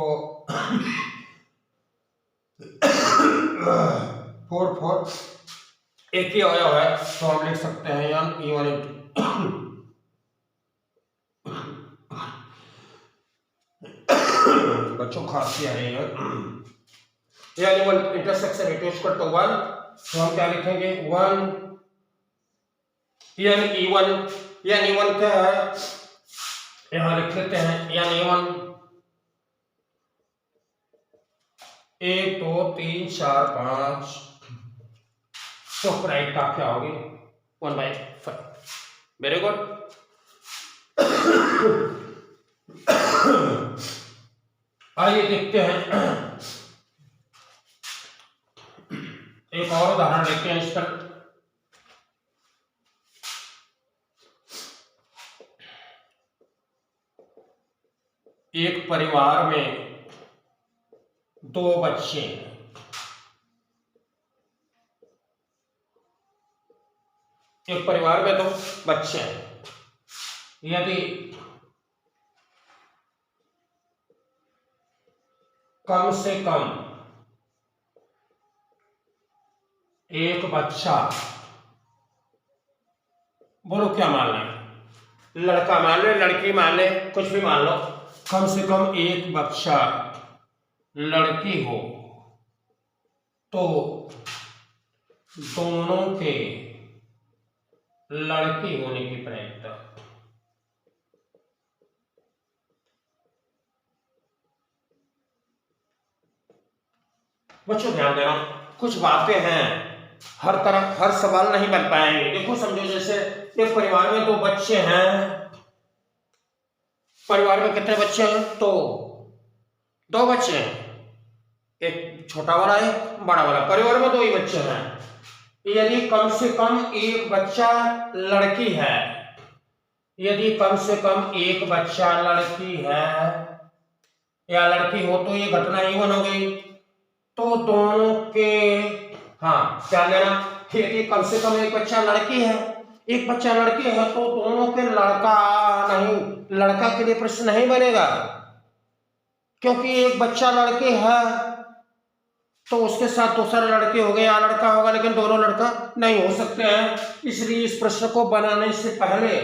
Speaker 1: 4 4 एक ही अवयव है, तो हम लिख सकते हैं E1 बच्चों खांसी आ रही है। यानी 1 इंटरसेक्शन E2 इक्वल टू 1, तो हम क्या लिखेंगे 1 यानी E1, यानी 1 क्या है, यहां लिख लेते हैं यानी 1 1 2 3 4 5, तो प्रायिकता क्या होगी 1/5। Very good. आइए देखते हैं एक और उदाहरण लेते हैं इस पर। एक परिवार में 2 बच्चे हैं। एक परिवार में 2 बच्चे हैं। यदि कम से कम एक बच्चा, बोलो क्या मान लें, लड़का मान ले लड़की मान ले कुछ भी मान लो, कम से कम एक बच्चा लड़की हो तो दोनों के लड़की होने की प्रायिकता, बच्चों ध्यान देना, कुछ बातें हैं, हर तरह हर सवाल नहीं बन पाएंगे। देखो समझो, जैसे एक परिवार में 2 बच्चे हैं। परिवार में कितने बच्चे हैं? तो 2 बच्चे हैं, एक छोटा वाला है बड़ा वाला। परिवार में 2 ही बच्चे हैं। यदि कम से कम एक बच्चा लड़की है, यदि कम से कम एक बच्चा लड़की है या लड़की हो तो ये घटना E1 हो गई। तो दोनों के, हाँ क्या लेना, यदि कम से कम एक बच्चा लड़की है, एक बच्चा लड़की है तो दोनों के लड़का नहीं, लड़का के लिए प्रश्न नहीं बनेगा, क्योंकि एक बच्चा लड़की है तो उसके साथ दूसरा लड़की हो गया या लड़का होगा, लेकिन दोनों लड़का नहीं हो सकते हैं। इसलिए इस प्रश्न को बनाने से पहले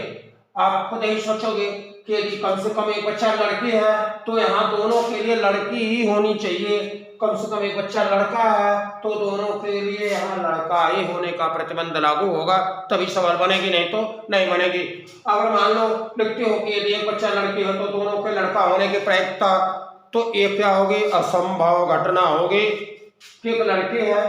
Speaker 1: आप खुद ही सोचोगे कि यदि कम से कम एक बच्चा लड़की है तो यहाँ दोनों के लिए लड़की ही होनी चाहिए। कम से कम एक बच्चा लड़का है तो दोनों के लिए यहाँ लड़का ही होने का प्रतिबंध लागू होगा, तभी सवाल बनेगी, नहीं तो नहीं बनेगी। अगर मान लो लिखते हो कि यदि एक बच्चा लड़की है तो दोनों के लड़का होने की प्रायिकता, तो ये क्या होगी, असंभव घटना होगी कि एक लड़की है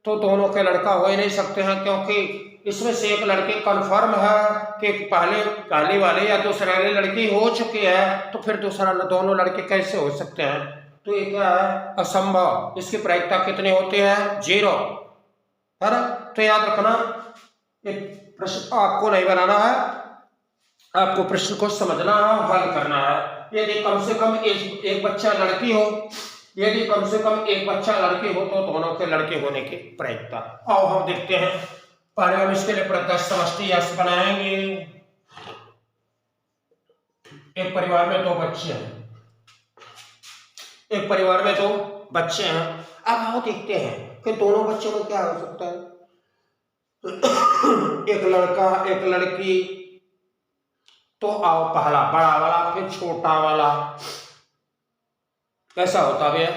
Speaker 1: तो दोनों के लड़का हो ही नहीं सकते हैं, क्योंकि इसमें से एक लड़की कंफर्म है कि पहले वाले या दूसरे वाले लड़की हो चुकी है, तो फिर दूसरा दोनों लड़के कैसे हो सकते हैं? तो ये क्या है? असंभव। इसकी प्रायिकता कितनी होती है? 0, है ना? तो याद रखना, एक प्रश्न आपको नहीं बनाना है, आपको प्रश्न को समझना है, हल करना है। यदि कम से कम एक बच्चा लड़की हो, यदि कम से कम एक बच्चा लड़की हो तो दोनों के लड़के होने की प्रायिकता। आओ हम देखते हैं। पहले हम इसके लिए प्रत्यक्ष समष्टि यश बनाएंगे। एक परिवार में 2 बच्चे हैं, एक परिवार में 2 बच्चे हैं। अब आओ देखते हैं कि दोनों बच्चों में क्या हो सकता है। एक लड़का एक लड़की, तो आओ पहला बड़ा वाला फिर छोटा वाला। कैसा होता भैया?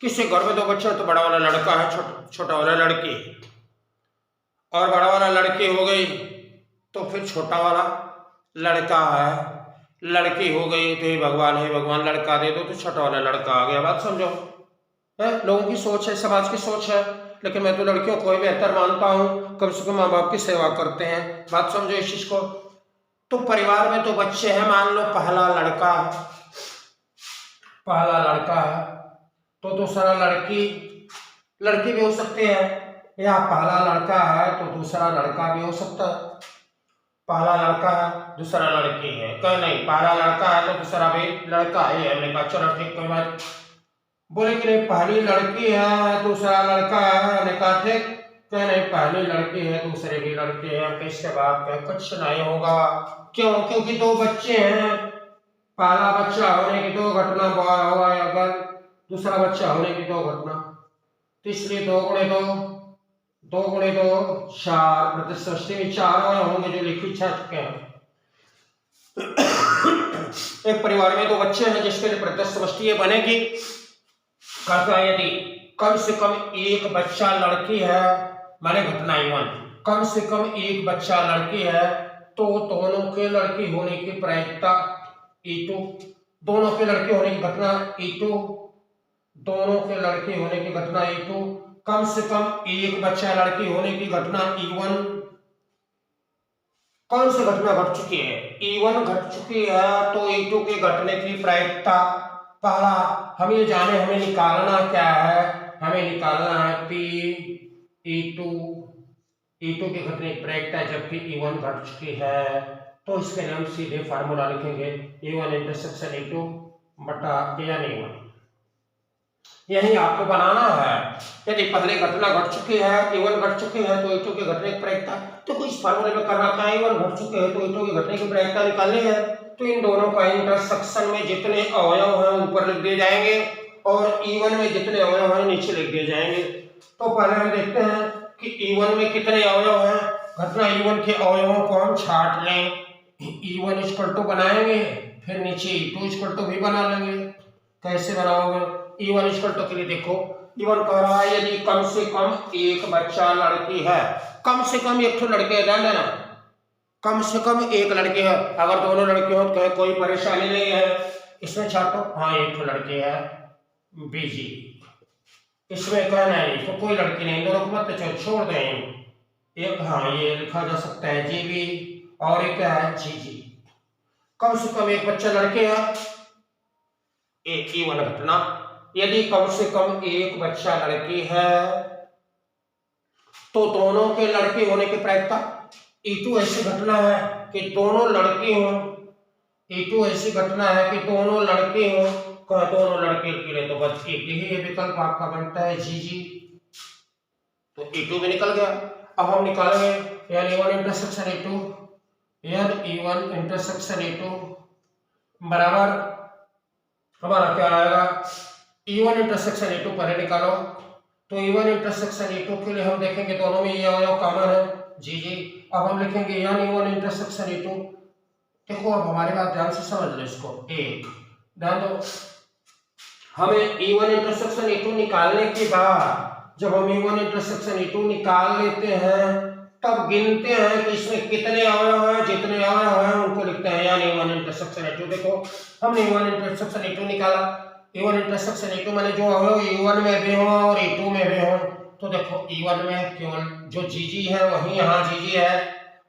Speaker 1: किसी घर में 2 बच्चे तो बड़ा वाला लड़का है, छोटा वाला लड़की, और बड़ा वाला लड़की हो गई तो फिर छोटा वाला लड़का है। लड़की हो गई तो हे भगवान लड़का दे दो तो छोटा वाला लड़का आ गया। बात समझो है? लोगों की सोच है, समाज की सोच है, लेकिन मैं तो लड़कियों को ही बेहतर मानता हूँ, कम से कम माँ बाप की सेवा करते हैं। बात समझो इस चीज को। तो परिवार में 2 बच्चे हैं, मान लो पहला लड़का है तो दूसरा लड़की भी हो सकती है, या पहला लड़का है तो दूसरा लड़का भी हो सकता है। पहला लड़का है दूसरा लड़की है, कह नहीं पहला लड़का है तो दूसरा भी लड़का है। हमने कहा चलो ठीक, कोई बात। बोले कि नहीं पहली लड़की है दूसरा लड़का है, हमने कहा ठीक, कह नहीं पहली लड़की है दूसरे भी लड़के हैं। किसके बाप का कुछ नहीं होगा। क्यों? क्योंकि 2 बच्चे हैं, पहला बच्चा होने की 2 घटना हुआ है, अगर दूसरा बच्चा होने की 2 घटना, तो इसलिए 2 गुणे 2 4, प्रतिष्ठी में 4 होंगे जो लिखी छा चुके हैं। एक परिवार में 2 बच्चे हैं जिसके लिए प्रत्यक्ष समष्टि ये बनेगी। कहता है यदि कम से कम एक बच्चा लड़की है, माने घटना E1, कम से कम एक बच्चा लड़की है तो दोनों के लड़की होने की प्रायिकता E2, दोनों के लड़के होने की घटना E2, दोनों के लड़के होने की घटना E2, कम से कम एक बच्चा लड़की होने की घटना E1। कौन सी घटना घट चुकी है? E1 घट चुकी है, तो E2 के घटने की प्रायिकता। पहला हम ये जाने, हमें निकालना क्या है? हमें निकालना है P E2 के घटने की प्रायिकता, जबकि E1 घट चुकी है। तो इसके लिए हम सीधे फार्मूला लिखेंगे E1 इंटरसेक्शन E2 बटा E1। यही आपको बनाना है। यदि पहले घटना घट चुकी है, E1 घट चुकी है, तो E2 के घटने की प्रायिकता, तो कुछ फार्मूले में करना क्या है? E1 घट चुके हैं तो E2 के घटने की प्रायिकता निकालनी है। तो इन दोनों का इंटरसेक्शन में जितने अवयव हैं ऊपर लिख दिए जाएंगे, और E1 में जितने अवयव हैं नीचे लिख दिए जाएंगे। तो पहले हम देखते हैं कि E1 में कितने अवयव हैं। घटना E1 के अवयवों को हम छाट लें। E1 इक्वल टू बनाएंगे, फिर नीचे E2 इक्वल टू भी बना लेंगे। कैसे बनाओगे? E1 इक्वल टू के लिए देखो, E1 कह रहा है यदि कम से कम एक बच्चा लड़की है, कम से कम एक तो लड़के, ध्यान देना, कम से कम एक लड़की है। अगर दोनों लड़के हो तो कोई परेशानी नहीं है। इसमें छाटो, हाँ एक तो लड़की है बीजी, इसमें कहना है तो कोई लड़की नहीं, दोनों को मत छोड़ दें। एक हाँ ये लिखा जा सकता है जीबी, और एक क्या है जीजी। कम से कम एक बच्चा लड़के है, एक E1 घटना। यदि कम से कम एक बच्चा लड़की है तो दोनों के लड़के होने की प्रायिकता। E2 ऐसी घटना है कि दोनों लड़के हों, E2 ऐसी घटना है कि दोनों लड़के हों, दोनों लड़के के लिए तो बस एक ही विकल्प आपका बनता है जीजी, तो E2 भी निकल गया। अब हम निकालेंगे E1 intersection E2, E1 intersection E2 बराबर हमारा क्या आएगा? E1 इंटरसेक्शन E2 पहले निकालो, तो E1 इंटरसेक्शन E2 के लिए हम देखेंगे दोनों में ये अवयव कॉमन है जी। अब हम लिखेंगे E1 इंटरसेक्शन E2। देखो अब हमारी बात ध्यान से समझ लो इसको, एक ध्यान दो, हमें E1 इंटरसेक्शन E2 निकालने के बाद जब हम E1 इंटरसेक्शन E2 निकाल लेते हैं तब गिनते हैं कि इसमें कितने अवयव हैं, जितने अवयव हैं उनको लिखते हैं, यानी E1 इंटरसेक्शन E2। देखो हमने E1 इंटरसेक्शन E2 निकाला, E1 इंटरसेक्शन E2 माने जो अवयव E1 में भी हो और E2 में भी हो, तो देखो E1 में केवल जो जीजी है वही यहाँ जीजी है।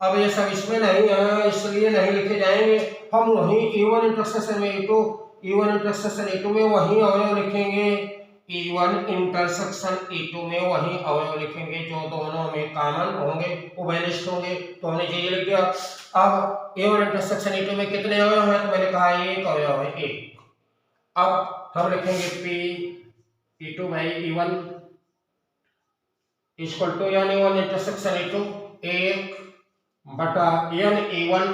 Speaker 1: अब ये सब इसमें नहीं है इसलिए नहीं लिखे जाएंगे, हम वही E1 इंटरसेक्शन में E2, E1 इंटरसेक्शन E2 में वही अवयव लिखेंगे, E1 इंटरसेक्शन E2 में वही अवयव लिखेंगे जो दोनों में कॉमन होंगे, उभयनिष्ठ होंगे, तो हमने ये लिख दिया। अब A1 इंटरसेक्शन E2 में कितने अवयव हैं, तो मैंने कहा एक अवयव है, एक। अब हम लिखेंगे P E2 by E1 equal to यान E1 इंटरसेक्शन E2 एक बटा एन E1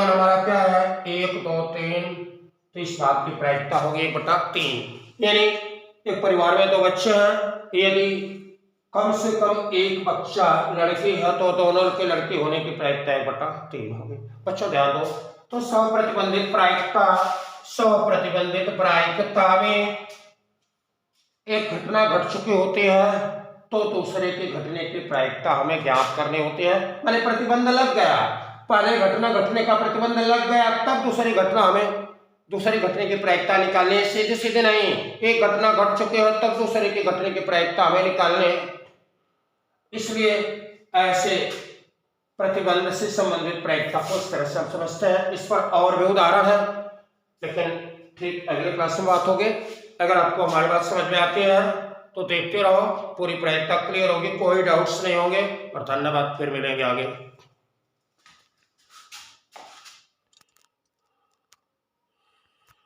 Speaker 1: हमारा क्या है 1 2 3, तो इस बात की प्रायिकता होगी 1/3। यानी एक परिवार में 2 बच्चे हैं, यदि कम से कम एक बच्चा लड़की है तो दोनों के लड़की होने की प्रायिकता 1/3 होगी। बच्चों ध्यान दो, तो स्वप्रतिबंधित प्रायिकता में एक घटना घट चुकी होती है तो दूसरे के घटने की प्रायिकता हमें ज्ञात करनी होती है। मैंने प्रतिबंध लग गया, पहले घटना घटने का प्रतिबंध लग गया, तब दूसरी घटने की प्रायिकता निकालनी, सीधे सीधे नहीं। एक घटना घट चुकी है तब दूसरे की घटने की प्रायिकता हमें निकालने, इसलिए ऐसे प्रतिबंध से संबंधित प्रायिकता को इस तरह से हम समझते हैं। इस पर और भी उदाहरण है, लेकिन ठीक अगले क्लास में बात होगी। अगर आपको हमारी बात समझ में आती है तो देखते रहो, पूरी प्रायिकता क्लियर होगी, कोई डाउट्स नहीं होंगे। और धन्यवाद, फिर मिलेंगे आगे।